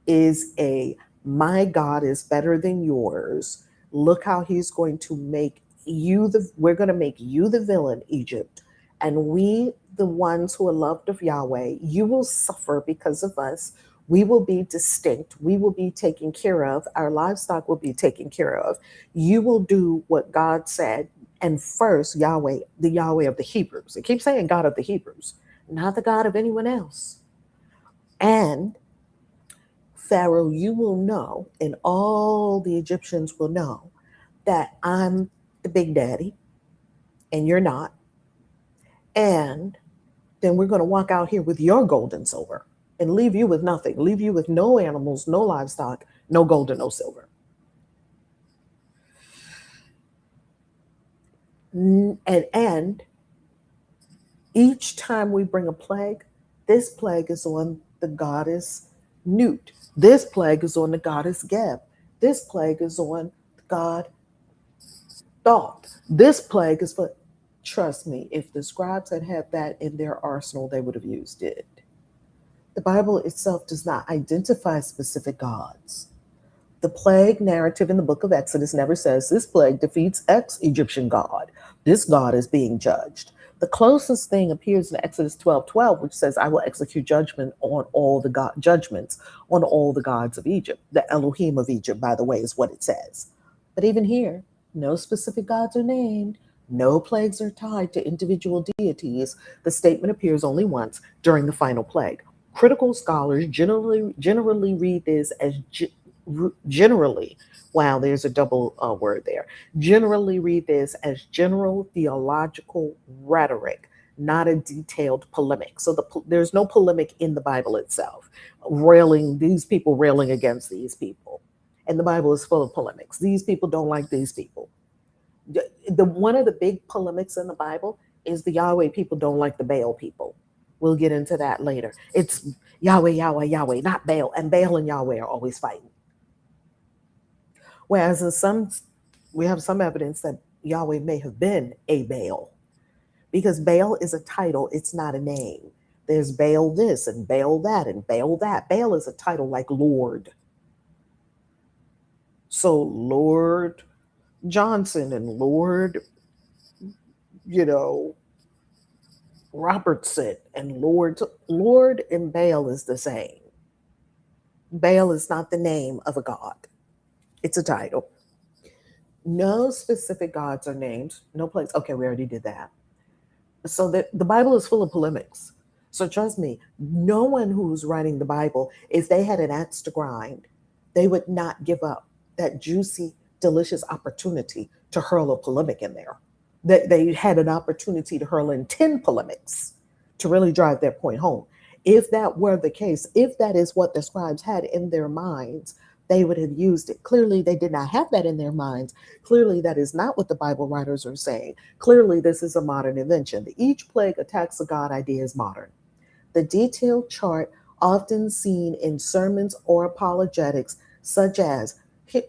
is a my God is better than yours. Look how he's going to make we're going to make you the villain, Egypt. And we, the ones who are loved of Yahweh, you will suffer because of us. We will be distinct. We will be taken care of. Our livestock will be taken care of. You will do what God said. And first, Yahweh, the Yahweh of the Hebrews. It keeps saying God of the Hebrews, not the God of anyone else. And Pharaoh, you will know, and all the Egyptians will know that I'm the big daddy and you're not. And then we're going to walk out here with your gold and silver and leave you with nothing, leave you with no animals, no livestock, no gold and no silver. And each time we bring a plague, this plague is on the goddess Nut. This plague is on the goddess Geb. This plague is on God thought this plague is for. Trust me, if the scribes had had that in their arsenal, they would have used it. The Bible itself does not identify specific gods. The plague narrative in the book of Exodus never says this plague defeats X Egyptian god. This god is being judged. The closest thing appears in Exodus 12:12, which says, I will execute judgments on all the gods of Egypt. The Elohim of Egypt, by the way, is what it says. But even here, no specific gods are named. No plagues are tied to individual deities. The statement appears only once during the final plague. Critical scholars generally read this as generally, wow, there's a double word there. Generally read this as general theological rhetoric, not a detailed polemic. So there's no polemic in the Bible itself, these people railing against these people. And the Bible is full of polemics. These people don't like these people. One of the big polemics in the Bible is the Yahweh people don't like the Baal people. We'll get into that later. It's Yahweh, Yahweh, Yahweh, not Baal. And Baal and Yahweh are always fighting. Whereas we have some evidence that Yahweh may have been a Baal, because Baal is a title, it's not a name. There's Baal this and Baal that and Baal that. Baal is a title like Lord. So Lord Johnson and Lord, Robertson and Lord and Baal is the same. Baal is not the name of a god. It's a title. No specific gods are named. No place. Okay, we already did that. So the Bible is full of polemics. So trust me, no one who's writing the Bible, if they had an axe to grind, they would not give up that juicy, delicious opportunity to hurl a polemic in there. They had an opportunity to hurl in 10 polemics to really drive their point home. If that were the case, if that is what the scribes had in their minds, they would have used it. Clearly, they did not have that in their minds. Clearly, that is not what the Bible writers are saying. Clearly, this is a modern invention. The each plague attacks the God idea is modern. The detailed chart often seen in sermons or apologetics, such as,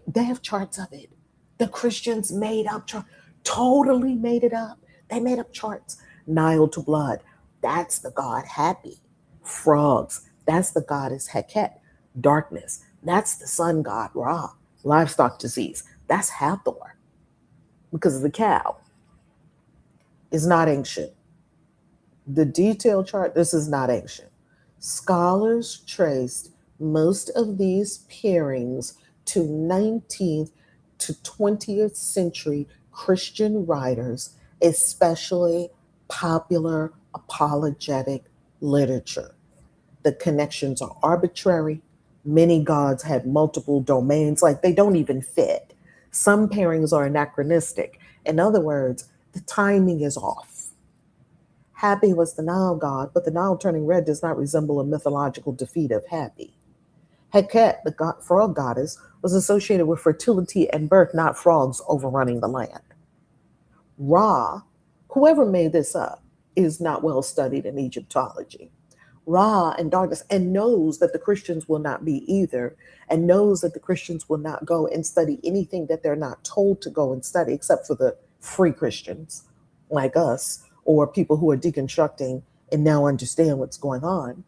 they have charts of it. The Christians made up charts, totally made it up. They made up charts. Nile to blood, that's the god Happy. Frogs, that's the goddess Heket. Darkness, that's the sun god Ra. Livestock disease, that's Hathor, because the cow is not ancient. The detailed chart, this is not ancient. Scholars traced most of these pairings to 19th to 20th century Christian writers, especially popular apologetic literature. The connections are arbitrary. Many gods had multiple domains, like they don't even fit. Some pairings are anachronistic. In other words, the timing is off. Happy was the Nile god, but the Nile turning red does not resemble a mythological defeat of Happy. Heket, the frog goddess, was associated with fertility and birth, not frogs overrunning the land. Ra, whoever made this up, is not well studied in Egyptology. Ra and darkness, and knows that the Christians will not be either, and knows that the Christians will not go and study anything that they're not told to go and study, except for the free Christians like us, or people who are deconstructing and now understand what's going on,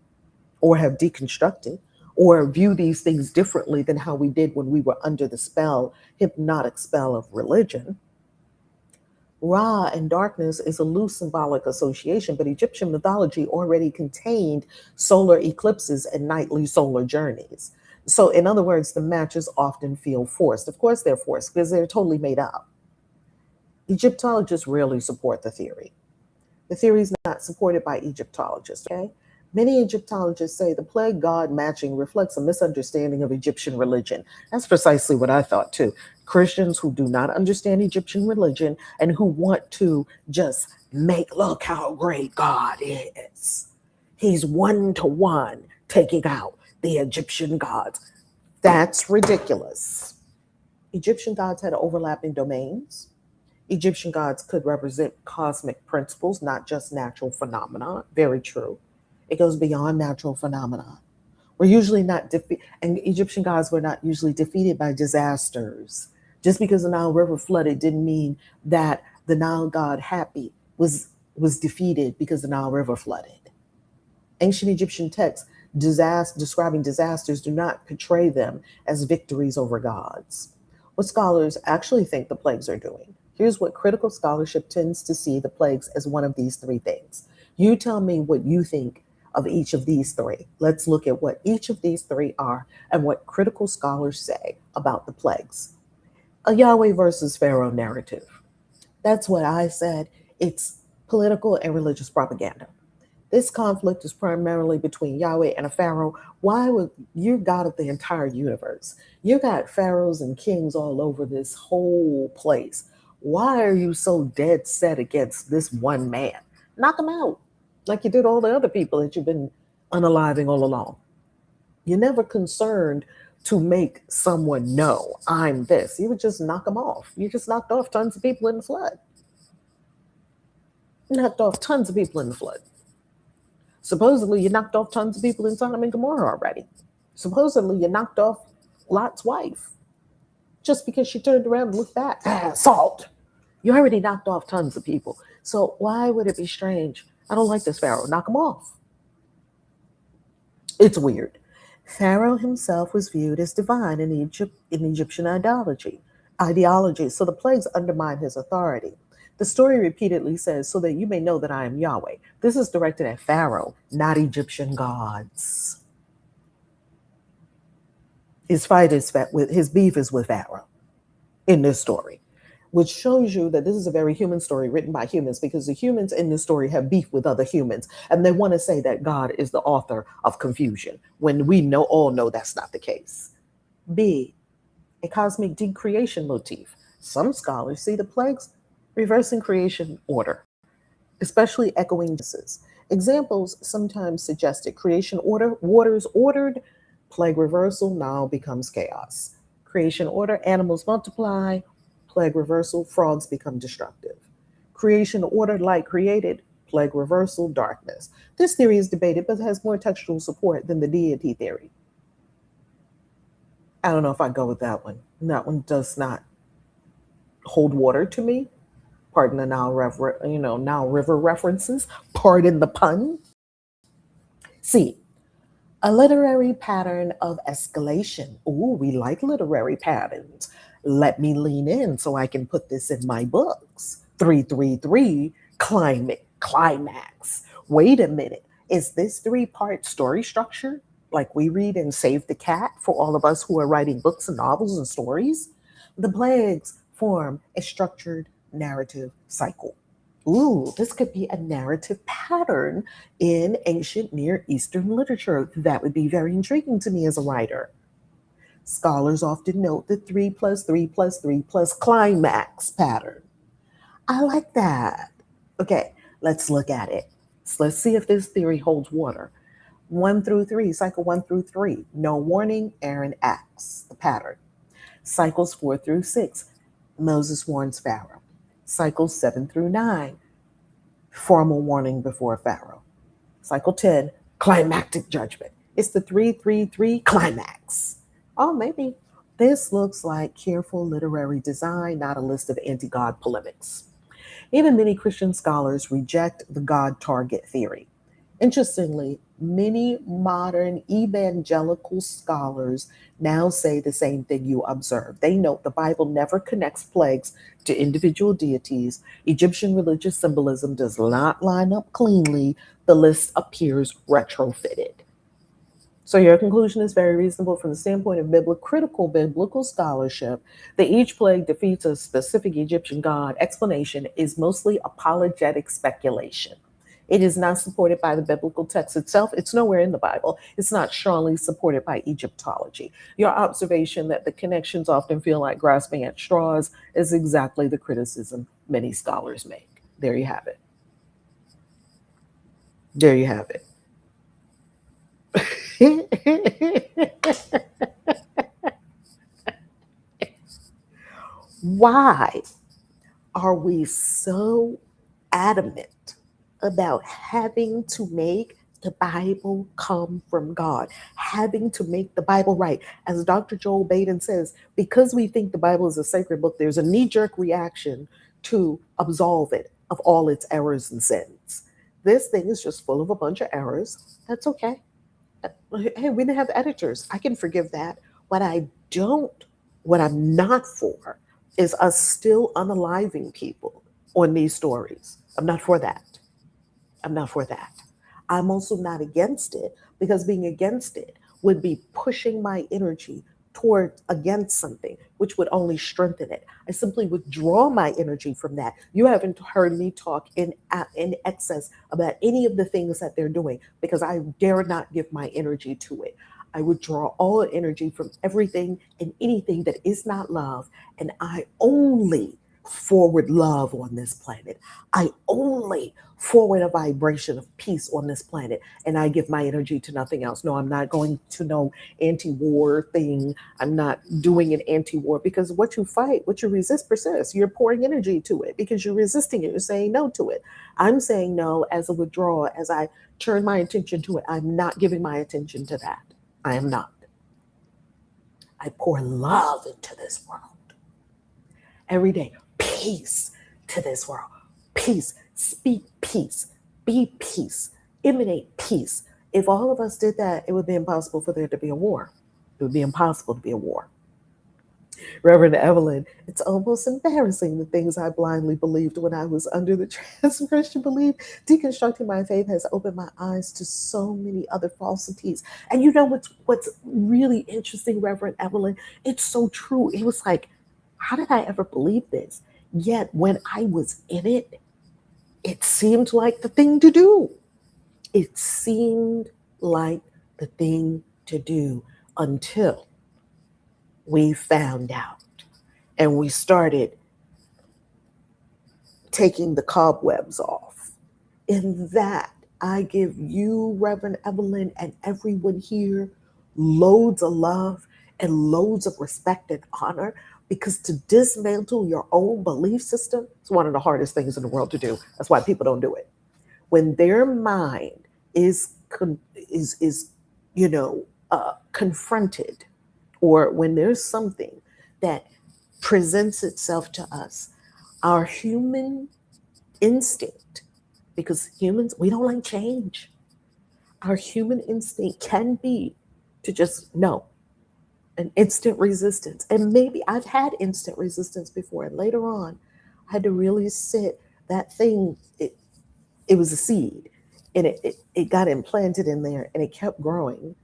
or have deconstructed, or view these things differently than how we did when we were under the hypnotic spell of religion. Ra and darkness is a loose symbolic association, but Egyptian mythology already contained solar eclipses and nightly solar journeys. So in other words, the matches often feel forced. Of course they're forced because they're totally made up. Egyptologists rarely support the theory. The theory is not supported by Egyptologists, okay? Many Egyptologists say the plague god matching reflects a misunderstanding of Egyptian religion. That's precisely what I thought too. Christians who do not understand Egyptian religion and who want to just look how great God is. He's one-to-one taking out the Egyptian gods. That's ridiculous. Egyptian gods had overlapping domains. Egyptian gods could represent cosmic principles, not just natural phenomena. Very true. It goes beyond natural phenomena. We're usually not and Egyptian gods were not usually defeated by disasters Just because the Nile River flooded didn't mean that the Nile god Happy was defeated because the Nile River flooded. Ancient Egyptian texts describing disasters do not portray them as victories over gods. What scholars actually think the plagues are doing. Here's what critical scholarship tends to see the plagues as one of these three things. You tell me what you think of each of these three. Let's look at what each of these three are and what critical scholars say about the plagues. A Yahweh versus Pharaoh narrative. That's what I said. It's political and religious propaganda. This conflict is primarily between Yahweh and a pharaoh. Why would you're God of the entire universe? You got pharaohs and kings all over this whole place. Why are you so dead set against this one man? Knock him out, like you did all the other people that you've been unaliving all along. You're never concerned to make someone know I'm this. You would just knock them off. You just knocked off tons of people in the flood. Knocked off tons of people in the flood. Supposedly, you knocked off tons of people in Sodom and Gomorrah already. Supposedly, you knocked off Lot's wife just because she turned around and looked back. Salt. You already knocked off tons of people. So why would it be strange? I don't like this Pharaoh. Knock him off. It's weird. Pharaoh himself was viewed as divine in Egyptian ideology. So the plagues undermine his authority. The story repeatedly says, so that you may know that I am Yahweh. This is directed at Pharaoh, not Egyptian gods. His beef is with Pharaoh in this story, which shows you that this is a very human story written by humans, because the humans in this story have beef with other humans, and they want to say that God is the author of confusion, when we all know that's not the case. B, a cosmic decreation motif. Some scholars see the plagues reversing creation order, especially echoing Genesis. Examples sometimes suggested creation order, waters ordered, plague reversal, now becomes chaos. Creation order, animals multiply, plague reversal, frogs become destructive. Creation order, light created, plague reversal, darkness. This theory is debated, but has more textual support than the deity theory. I don't know if I go with that one. That one does not hold water to me. Pardon the Nile River references. Pardon the pun. C, a literary pattern of escalation. Ooh, we like literary patterns. Let me lean in so I can put this in my books. 333, climax. Wait a minute. Is this three-part story structure like we read in Save the Cat for all of us who are writing books and novels and stories? The plagues form a structured narrative cycle. Ooh, this could be a narrative pattern in ancient Near Eastern literature. That would be very intriguing to me as a writer. Scholars often note the 3 plus 3 plus 3 plus climax pattern. I like that. Okay, let's look at it. So let's see if this theory holds water. 1 through 3, cycle 1 through 3. No warning, Aaron acts. The pattern. Cycles 4 through 6. Moses warns Pharaoh. Cycles 7 through 9. Formal warning before Pharaoh. Cycle 10. Climactic judgment. It's the 3-3-3 climax. Oh, maybe. This looks like careful literary design, not a list of anti-God polemics. Even many Christian scholars reject the God target theory. Interestingly, many modern evangelical scholars now say the same thing you observe. They note the Bible never connects plagues to individual deities. Egyptian religious symbolism does not line up cleanly. The list appears retrofitted. So your conclusion is very reasonable from the standpoint of critical biblical scholarship, that each plague defeats a specific Egyptian god. Explanation is mostly apologetic speculation. It is not supported by the biblical text itself. It's nowhere in the Bible. It's not strongly supported by Egyptology. Your observation that the connections often feel like grasping at straws is exactly the criticism many scholars make. There you have it. There you have it. Why are we so adamant about having to make The Bible come from God, having to make the Bible right. As Dr. Joel Baden says, because we think the Bible is a sacred book, there's a knee-jerk reaction to absolve it of all its errors and sins. This thing is just full of a bunch of errors. That's okay. Hey, we didn't have editors. I can forgive that. What I don't, what I'm not for, is us still unaliving people on these stories. I'm not for that. I'm not for that. I'm also not against it, because being against it would be pushing my energy toward against something, which would only strengthen it. I simply withdraw my energy from that. You haven't heard me talk in excess about any of the things that they're doing, because I dare not give my energy to it. I withdraw all energy from everything and anything that is not love, and I only forward love on this planet. I only forward a vibration of peace on this planet, and I give my energy to nothing else. No, I'm not going to no anti-war thing. I'm not doing an anti-war, because what you fight, what you resist persists. You're pouring energy to it because you're resisting it. You're saying no to it. I'm saying no as a withdrawal, as I turn my attention to it. I'm not giving my attention to that. I am not. I pour love into this world every day. Peace to this world. Peace. Speak peace. Be peace. Emanate peace. If all of us did that, it would be impossible for there to be a war. It would be impossible to be a war. Reverend Evelyn, it's almost embarrassing the things I blindly believed when I was under the Christian belief. Deconstructing my faith has opened my eyes to so many other falsities. And you know what's really interesting, Reverend Evelyn? It's so true. It was like, how did I ever believe this? Yet when I was in it, it seemed like the thing to do. It seemed like the thing to do until we found out and we started taking the cobwebs off. In that, I give you, Reverend Evelyn, and everyone here loads of love and loads of respect and honor, because to dismantle your own belief system is one of the hardest things in the world to do. That's why people don't do it. When their mind is is confronted, or when there's something that presents itself to us, our human instinct, because humans, we don't like change. Our human instinct can be to just no, an instant resistance. And maybe I've had instant resistance before, and later on, I had to really sit that thing. It was a seed, and it got implanted in there, and it kept growing.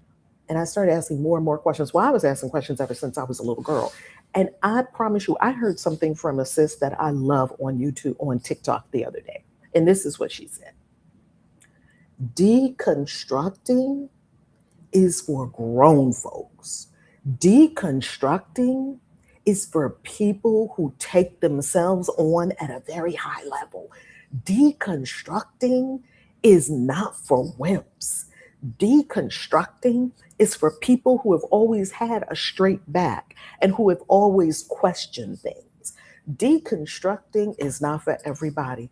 And I started asking more and more questions. Well, I was asking questions ever since I was a little girl. And I promise you, I heard something from a sis that I love on YouTube, on TikTok the other day. And this is what she said: deconstructing is for grown folks. Deconstructing is for people who take themselves on at a very high level. Deconstructing is not for wimps. Deconstructing is for people who have always had a straight back and who have always questioned things. Deconstructing is not for everybody.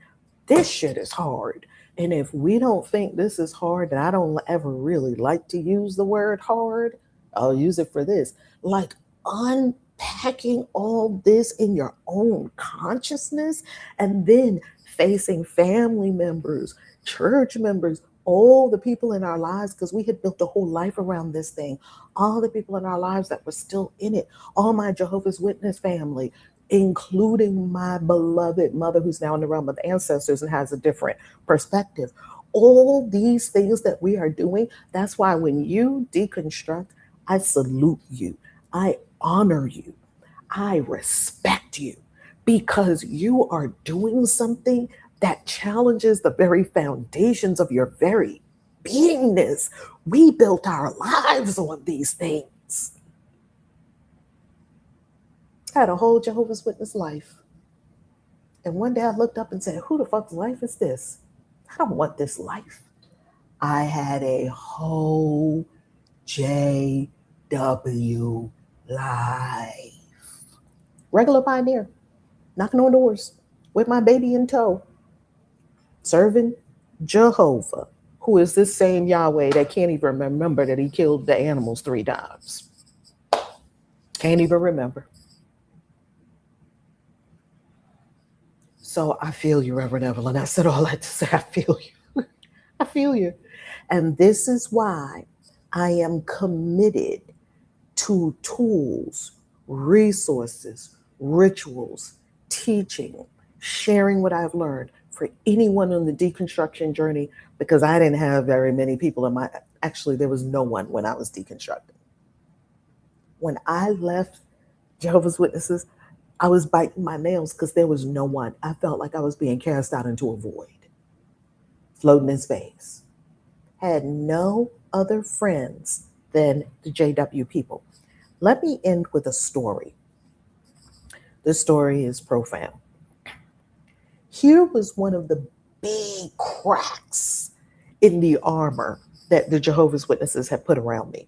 This shit is hard. And if we don't think this is hard, and I don't ever really like to use the word hard, I'll use it for this. Like unpacking all this in your own consciousness, and then facing family members, church members, all the people in our lives, because we had built a whole life around this thing, all the people in our lives that were still in it, all my Jehovah's Witness family, including my beloved mother, who's now in the realm of ancestors and has a different perspective. All these things that we are doing, that's why when you deconstruct, I salute you. I honor you. I respect you, because you are doing something that challenges the very foundations of your very beingness. We built our lives on these things. I had a whole Jehovah's Witness life. And one day I looked up and said, who the fuck's life is this? I don't want this life. I had a whole JW life. Regular pioneer, knocking on doors with my baby in tow, serving Jehovah who is this same Yahweh that can't even remember that he killed the animals 3 times. Can't even remember. So I feel you, Reverend Evelyn. I said all that to say I feel you. I feel you. And this is why I am committed to tools, resources, rituals, teaching, sharing what I've learned for anyone on the deconstruction journey, because I didn't have very many people in my, actually, there was no one when I was deconstructing. When I left Jehovah's Witnesses, I was biting my nails because there was no one. I felt like I was being cast out into a void, floating in space. Had no other friends than the JW people. Let me end with a story. This story is profound. Here was one of the big cracks in the armor that the Jehovah's Witnesses had put around me.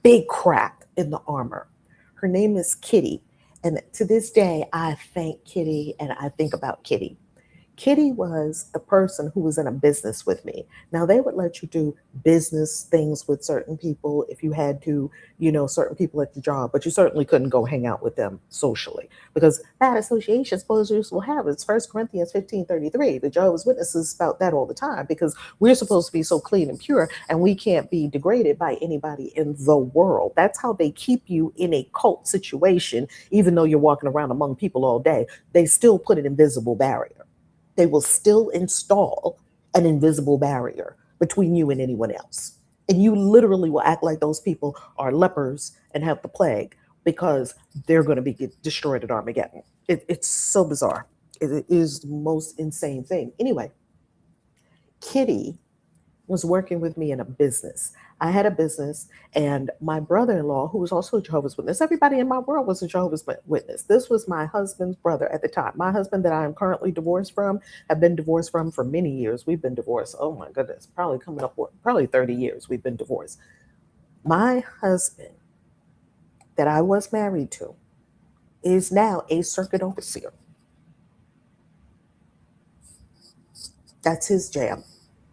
Big crack in the armor. Her name is Kitty. And to this day, I thank Kitty and I think about Kitty. Kitty was a person who was in a business with me. Now, they would let you do business things with certain people if you had to, certain people at the job, but you certainly couldn't go hang out with them socially because bad association supposed will have. It's 1 Corinthians 15:33. The Jehovah's Witnesses spout that all the time because we're supposed to be so clean and pure and we can't be degraded by anybody in the world. That's how they keep you in a cult situation, even though you're walking around among people all day. They still put an invisible barrier. They will still install an invisible barrier between you and anyone else. And you literally will act like those people are lepers and have the plague because they're going to be destroyed at Armageddon. It's so bizarre. It is the most insane thing. Anyway, Kitty was working with me in a business. I had a business, and my brother-in-law, who was also a Jehovah's Witness, everybody in my world was a Jehovah's Witness. This was my husband's brother at the time. My husband that I am currently divorced from, have been divorced from for many years. We've been divorced. Oh my goodness, probably coming up, probably 30 years we've been divorced. My husband that I was married to is now a circuit overseer. That's his jam,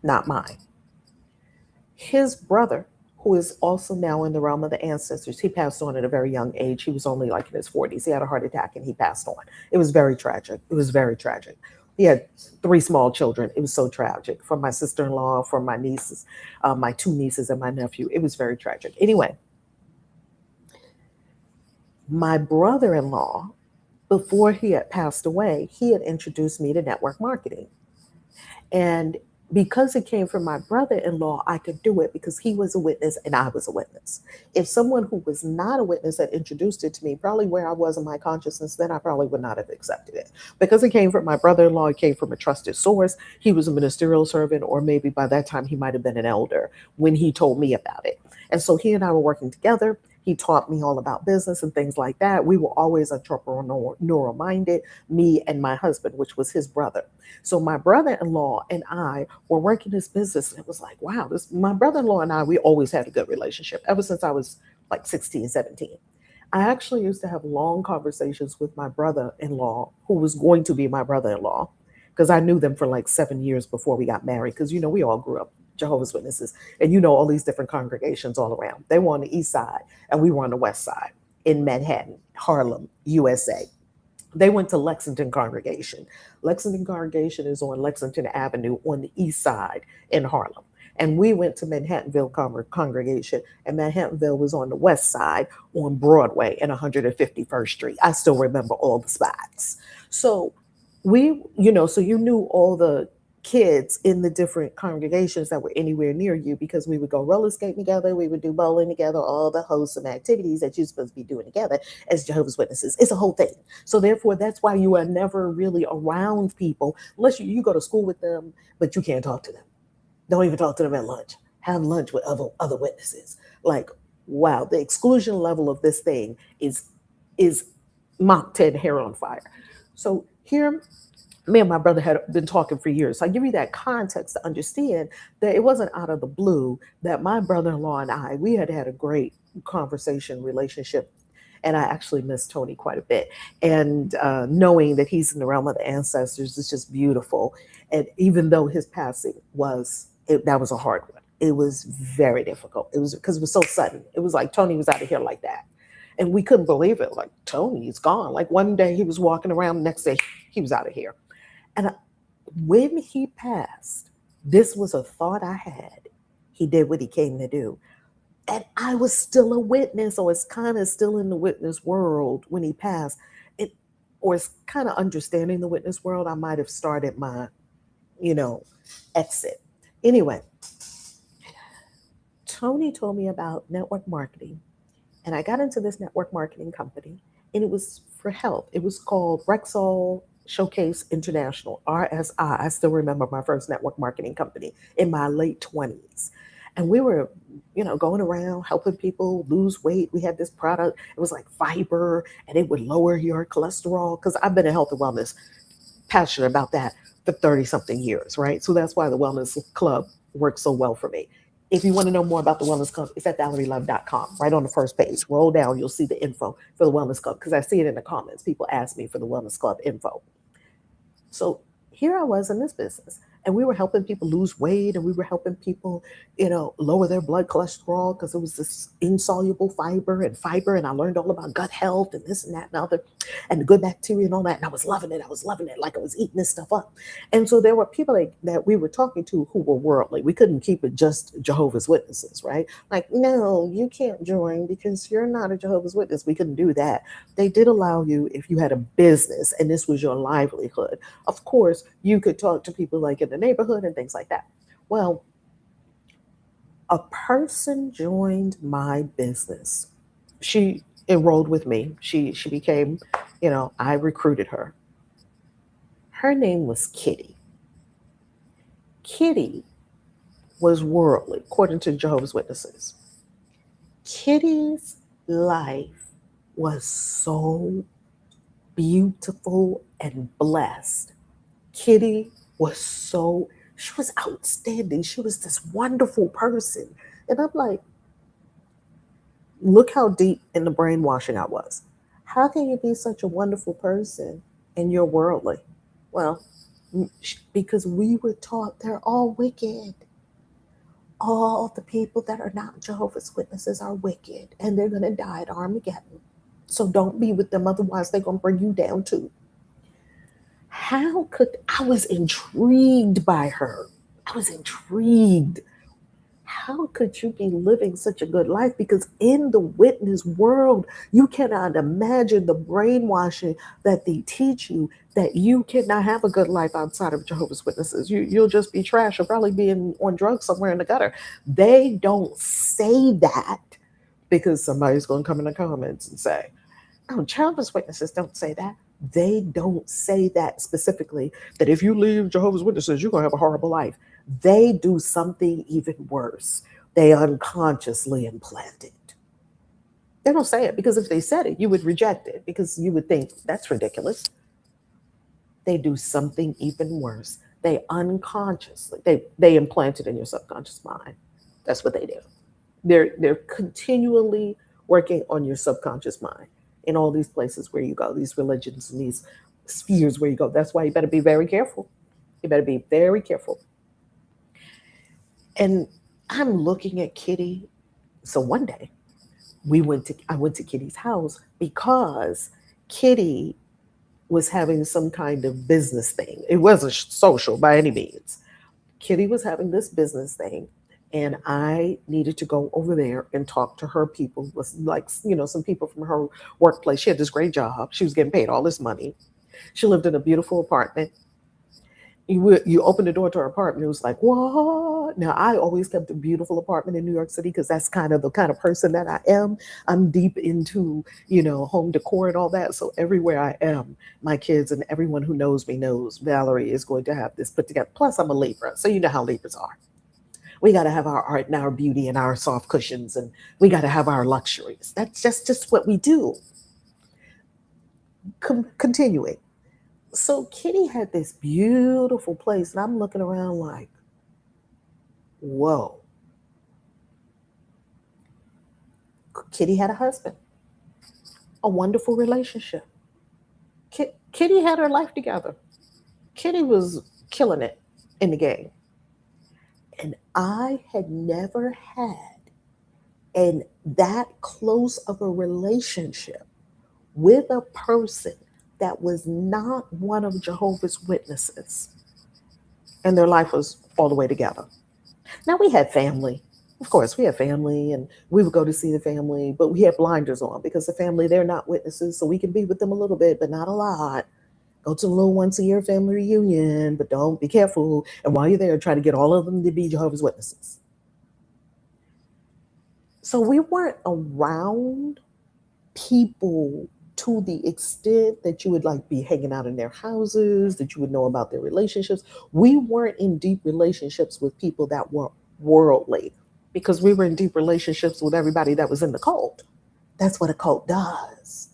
not mine. His brother, who is also now in the realm of the ancestors, he passed on at a very young age. He was only like in his 40s. He had a heart attack and he passed on. It was very tragic. It was very tragic. He had 3 small children. It was so tragic. From my sister-in-law, from my nieces, my 2 nieces and my nephew. It was very tragic. Anyway, my brother-in-law, before he had passed away, he had introduced me to network marketing. And because it came from my brother-in-law, I could do it because he was a witness and I was a witness. If someone who was not a witness had introduced it to me, probably where I was in my consciousness, then I probably would not have accepted it. Because it came from my brother-in-law, it came from a trusted source. He was a ministerial servant, or maybe by that time he might have been an elder when he told me about it. And so he and I were working together. He taught me all about business and things like that. We were always entrepreneurial minded, me and my husband, which was his brother. So my brother-in-law and I were working this business. And it was like, wow, my brother-in-law and I, we always had a good relationship ever since I was like 16, 17. I actually used to have long conversations with my brother-in-law, who was going to be my brother-in-law, because I knew them for like 7 years before we got married, because, we all grew up Jehovah's Witnesses, and all these different congregations all around. They were on the east side and we were on the west side in Manhattan, Harlem, USA. They went to Lexington Congregation. Lexington Congregation is on Lexington Avenue on the east side in Harlem. And we went to Manhattanville Congregation, and Manhattanville was on the west side on Broadway and 151st Street. I still remember all the spots. So so you knew all the kids in the different congregations that were anywhere near you, because we would go roller skating together, we would do bowling together, all the wholesome activities that you're supposed to be doing together as Jehovah's Witnesses. It's a whole thing. So therefore, that's why you are never really around people unless you go to school with them, but you can't talk to them. Don't even talk to them at lunch. Have lunch with other witnesses. Like, wow, the exclusion level of this thing is Mach 10 hair on fire. So here, me and my brother had been talking for years. So I give you that context to understand that it wasn't out of the blue that my brother-in-law and we had a great conversation relationship. And I actually miss Tony quite a bit. And knowing that he's in the realm of the ancestors is just beautiful. And even though his passing was That was a hard one. It was very difficult. It was because it was so sudden. It was like Tony was out of here like that. And we couldn't believe it. Like, Tony's gone. Like, one day he was walking around, the next day he was out of here. And when he passed, this was a thought I had. He did what he came to do. And I was still a witness, or it's kind of still in the witness world when he passed. It, or it's kind of understanding the witness world. I might have started my, you know, exit. Anyway, Tony told me about network marketing, and I got into this network marketing company, and it was for health. It was called Rexall Showcase International, RSI. I still remember my first network marketing company in my late 20s. And we were, going around helping people lose weight. We had this product. It was like fiber, and it would lower your cholesterol. Because I've been in health and wellness, passionate about that for 30 something years, right? So that's why the Wellness Club works so well for me. If you want to know more about the Wellness Club, it's at ValerieLove.com. Right on the first page. Roll down, you'll see the info for the Wellness Club, because I see it in the comments. People ask me for the Wellness Club info. So here I was in this business, and we were helping people lose weight, and we were helping people, lower their blood cholesterol, because it was this insoluble fiber. And I learned all about gut health and this and that and other, and the good bacteria and all that. And I was loving it. I was loving it, like I was eating this stuff up. And so there were people that we were talking to who were worldly. We couldn't keep it just Jehovah's Witnesses, right? Like, no, you can't join because you're not a Jehovah's Witness. We couldn't do that. They did allow you, if you had a business and this was your livelihood, of course, you could talk to people like in the neighborhood and things like that. Well, a person joined my business. She enrolled with me. She became, I recruited her. Her name was Kitty. Kitty was worldly, according to Jehovah's Witnesses. Kitty's life was so beautiful and blessed. Kitty was she was outstanding. She was this wonderful person. And I'm like, look how deep in the brainwashing I was. How can you be such a wonderful person and you're worldly? Well, because we were taught they're all wicked. All the people that are not Jehovah's Witnesses are wicked, and they're going to die at Armageddon. So don't be with them, otherwise they're going to bring you down too. How could I was intrigued by her? I was intrigued. How could you be living such a good life? Because in the witness world, you cannot imagine the brainwashing that they teach you, that you cannot have a good life outside of Jehovah's Witnesses. You'll just be trash or probably being on drugs somewhere in the gutter. They don't say that because somebody's going to come in the comments and say, oh, Jehovah's Witnesses don't say that. They don't say that specifically, that if you leave Jehovah's Witnesses, you're going to have a horrible life. They do something even worse. They unconsciously implant it. They don't say it, because if they said it, you would reject it, because you would think that's ridiculous. They do something even worse. They unconsciously, they implant it in your subconscious mind. That's what they do. They're continually working on your subconscious mind in all these places where you go, these religions and these spheres where you go. That's why you better be very careful. You better be very careful. And I'm looking at Kitty. So one day I went to Kitty's house because Kitty was having some kind of business thing. It wasn't social by any means. Kitty was having this business thing, and I needed to go over there and talk to her people. Was like, some people from her workplace. She had this great job. She was getting paid all this money. She lived in a beautiful apartment. You open the door to her apartment, it was like, what? Now, I always kept a beautiful apartment in New York City because that's kind of the kind of person that I am. I'm deep into, home decor and all that. So everywhere I am, my kids and everyone who knows me knows Valerie is going to have this put together. Plus, I'm a Libra, so you know how Libras are. We got to have our art and our beauty and our soft cushions, and we got to have our luxuries. That's just what we do. Continuing. So Kitty had this beautiful place, and I'm looking around like, whoa. Kitty had a husband, a wonderful relationship. Kitty had her life together. Kitty was killing it in the game. And I had never had that close of a relationship with a person that was not one of Jehovah's Witnesses, and their life was all the way together. Now we had family. Of course, we had family and we would go to see the family, but we had blinders on because the family, they're not witnesses, so we can be with them a little bit, but not a lot. Go to the little once a year family reunion, but don't be careful. And while you're there, try to get all of them to be Jehovah's Witnesses. So we weren't around people to the extent that you would like be hanging out in their houses, that you would know about their relationships. We weren't in deep relationships with people that were worldly because we were in deep relationships with everybody that was in the cult. That's what a cult does.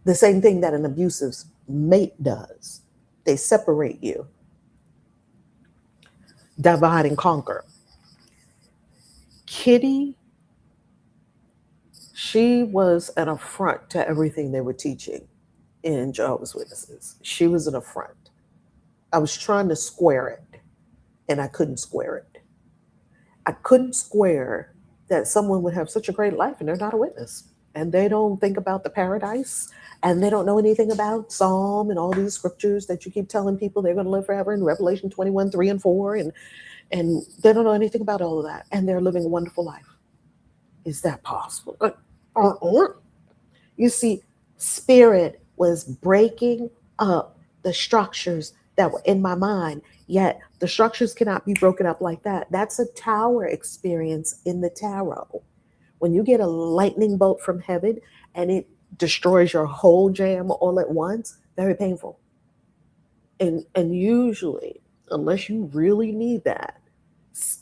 The same thing that an abusive mate does. They separate you, divide and conquer. Kitty, she was an affront to everything they were teaching in Jehovah's Witnesses. She was an affront. I was trying to square it, and I couldn't square it. I couldn't square that someone would have such a great life and they're not a witness. And they don't think about the paradise, and they don't know anything about Psalm and all these scriptures that you keep telling people they're going to live forever in Revelation 21, 3 and 4. And they don't know anything about all of that. And they're living a wonderful life. Is that possible? You see, spirit was breaking up the structures that were in my mind, yet the structures cannot be broken up like that. That's a tower experience in the tarot. When you get a lightning bolt from heaven and it destroys your whole jam all at once, very painful. And usually, unless you really need that,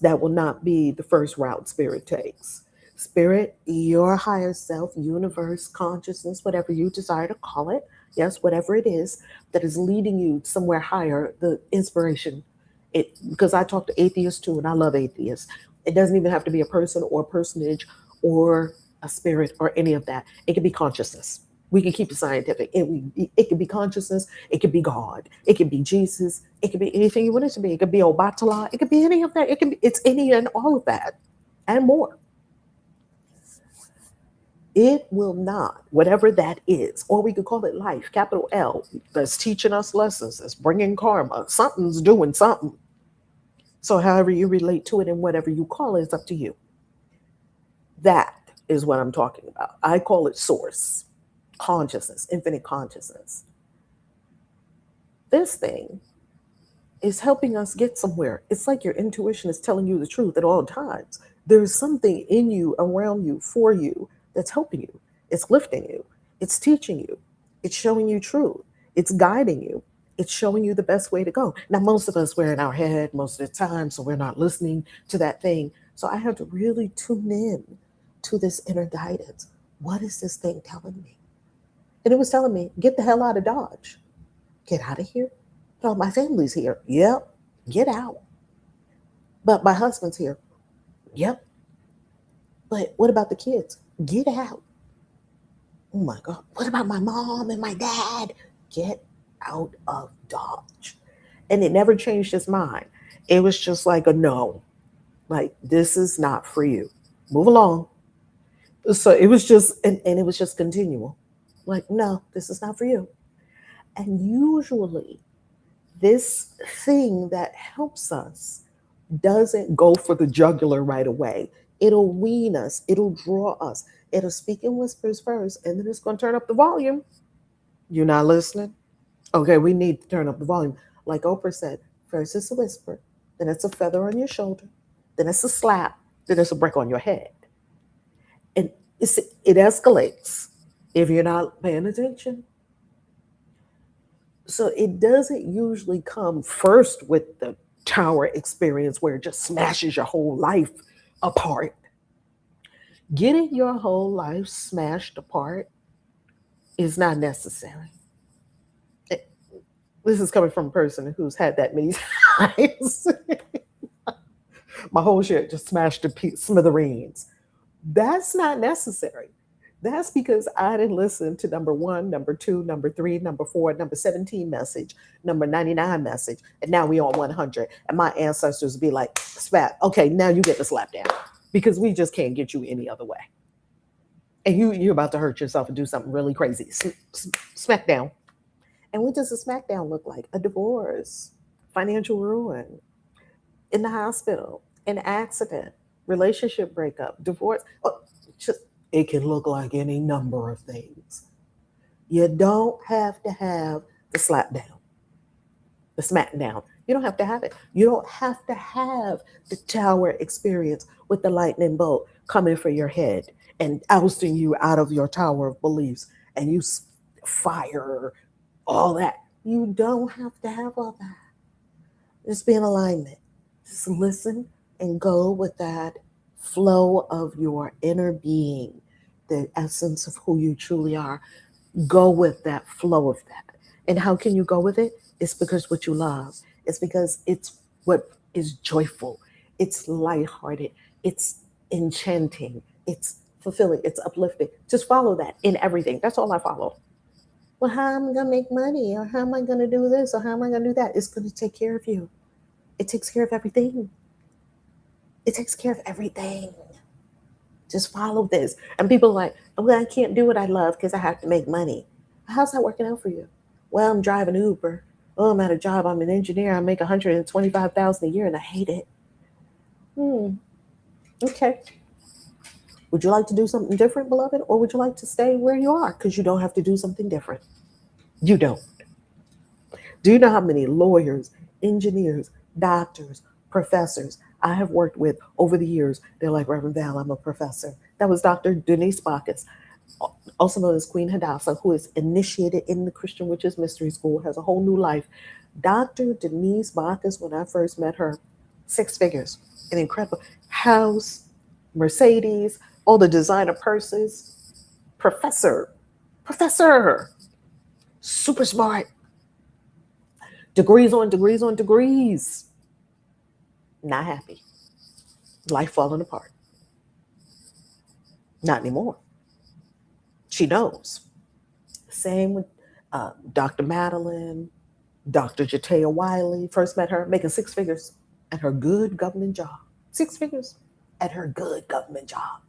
that will not be the first route spirit takes. Spirit, your higher self, universe, consciousness, whatever you desire to call it, yes, whatever it is that is leading you somewhere higher, the inspiration. Because I talk to atheists too, and I love atheists. It doesn't even have to be a person or a personage or a spirit or any of that. It can be consciousness. We can keep it scientific. It can be consciousness. It could be God. It could be Jesus. It could be anything you want it to be. It could be Obatala. It could be any of that. It's any and all of that and more. It will not, whatever that is, or we could call it life, capital L, that's teaching us lessons, that's bringing karma. Something's doing something. So however you relate to it and whatever you call it is up to you. That is what I'm talking about. I call it source, consciousness, infinite consciousness. This thing is helping us get somewhere. It's like your intuition is telling you the truth at all times. There's something in you, around you, for you, that's helping you. It's lifting you. It's teaching you. It's showing you truth. It's guiding you. It's showing you the best way to go. Now, most of us, we're in our head most of the time, so we're not listening to that thing. So I have to really tune in to this inner guidance. What is this thing telling me? And it was telling me, get the hell out of Dodge. Get out of here. No, my family's here. Yep. Get out. But my husband's here. Yep. But what about the kids? Get out. Oh my God. What about my mom and my dad? Get out of Dodge. And it never changed his mind. It was just like a no. Like, this is not for you. Move along. So it was just, and it was just continual. Like, no, this is not for you. And usually, this thing that helps us doesn't go for the jugular right away. It'll wean us, it'll draw us, it'll speak in whispers first, and then it's going to turn up the volume. You're not listening? Okay, we need to turn up the volume. Like Oprah said, first it's a whisper, then it's a feather on your shoulder, then it's a slap, then it's a brick on your head. And it escalates if you're not paying attention. So it doesn't usually come first with the tower experience where it just smashes your whole life apart. Getting your whole life smashed apart is not necessary. This is coming from a person who's had that many times. My whole shit just smashed to smithereens. That's not necessary. That's because I didn't listen to number one, number two, number three, number four, number 17 message, number 99 message, and now we on 100. And my ancestors be like, spat, okay, now you get the slap down because we just can't get you any other way. And you're about to hurt yourself and do something really crazy. Smack down. And what does a smackdown look like? A divorce, financial ruin, in the hospital, an accident, relationship breakup, divorce. Oh, just, it can look like any number of things. You don't have to have the slap down, the smack down. You don't have to have it. You don't have to have the tower experience with the lightning bolt coming for your head and ousting you out of your tower of beliefs and you fire all that. You don't have to have all that. Just be in alignment. Just listen and go with that flow of your inner being, the essence of who you truly are. Go with that flow of that. And how can you go with it? It's because what you love. It's because it's what is joyful. It's lighthearted. It's enchanting. It's fulfilling. It's uplifting. Just follow that in everything. That's all I follow. Well, how am I going to make money? Or how am I going to do this? Or how am I going to do that? It's going to take care of you. It takes care of everything. It takes care of everything. Just follow this. And people are like, well, I can't do what I love because I have to make money. How's that working out for you? Well, I'm driving Uber. Oh, I'm at a job. I'm an engineer. I make 125,000 a year and I hate it. Okay. Would you like to do something different, beloved? Or would you like to stay where you are? Because you don't have to do something different. You don't. Do you know how many lawyers, engineers, doctors, professors I have worked with over the years? They're like, Reverend Val, I'm a professor. That was Dr. Denise Bacchus, also known as Queen Hadassah, who is initiated in the Christian Witches Mystery School, has a whole new life. Dr. Denise Bacchus, when I first met her, 6 figures, an incredible house, Mercedes, all the designer purses, professor, super smart, degrees on degrees on degrees, not happy, life falling apart. Not anymore. She knows. Same with Dr. Madeline, Dr. Jatea Wiley. First met her making 6 figures at her good government job. 6 figures at her good government job.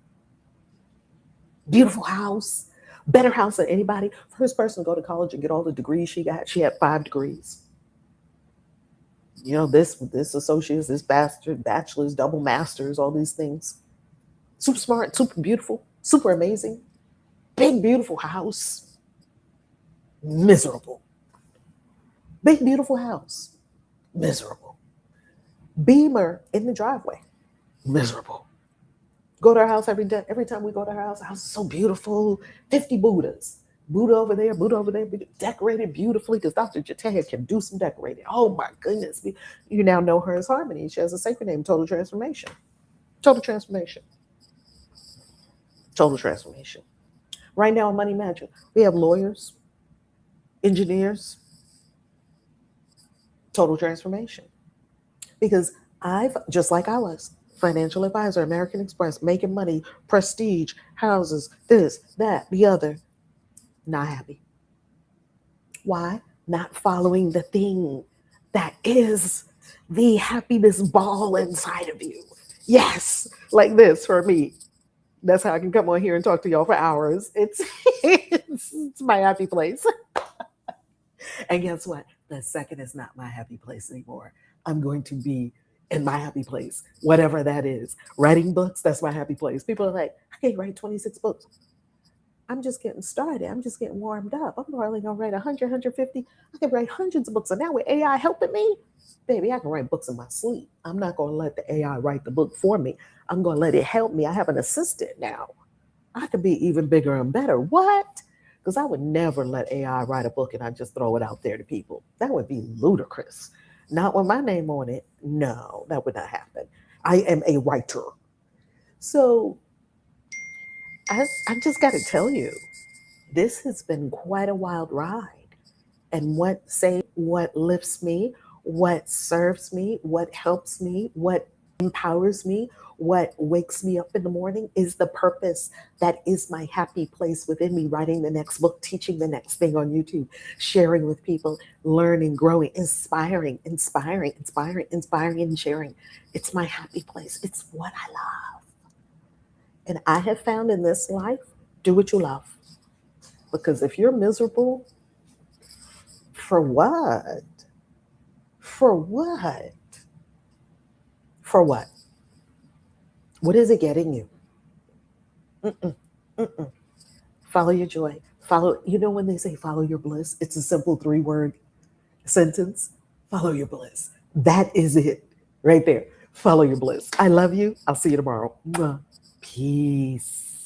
Beautiful house, better house than anybody. First person to go to college and get all the degrees she got. She had 5 degrees. You know, this associates, this bachelor's, double masters, all these things. Super smart, super beautiful, super amazing. Big, beautiful house. Miserable. Big, beautiful house. Miserable. Beamer in the driveway. Miserable. Go to her house every day. Every time we go to her house, the house is so beautiful. 50 Buddhas. Buddha over there, decorated beautifully because Dr. Jatea can do some decorating. Oh my goodness. You now know her as Harmony. She has a sacred name, Total Transformation. Total Transformation. Total Transformation. Right now in Money Magic, we have lawyers, engineers, total transformation. Because just like I was, financial advisor, American Express, making money, prestige, houses, this, that, the other, not happy. Why? Not following the thing that is the happiness ball inside of you. Yes, like this for me. That's how I can come on here and talk to y'all for hours. It's my happy place. And guess what? The second is not my happy place anymore. I'm going to be in my happy place, whatever that is. Writing books, that's my happy place. People are like, I can write 26 books. I'm just getting started. I'm just getting warmed up. I'm probably going to write 100, 150. I can write hundreds of books. And now with AI helping me, baby, I can write books in my sleep. I'm not going to let the AI write the book for me. I'm going to let it help me. I have an assistant now. I can be even bigger and better. What? Because I would never let AI write a book and I just throw it out there to people. That would be ludicrous. Not with my name on it. No, that would not happen. I am a writer. So I just got to tell you, this has been quite a wild ride. And what lifts me, what serves me, what helps me, what empowers me, What wakes me up in the morning is the purpose that is my happy place within me, writing the next book, teaching the next thing on YouTube, sharing with people, learning, growing, inspiring, and sharing. It's my happy place. It's what I love. And I have found in this life, do what you love. Because if you're miserable, for what? For what? For what? What is it getting you? Mm-mm, mm-mm. Follow your joy. Follow, you know, when they say follow your bliss, it's a simple 3 word sentence. Follow your bliss. That is it right there. Follow your bliss. I love you. I'll see you tomorrow. Mwah. Peace.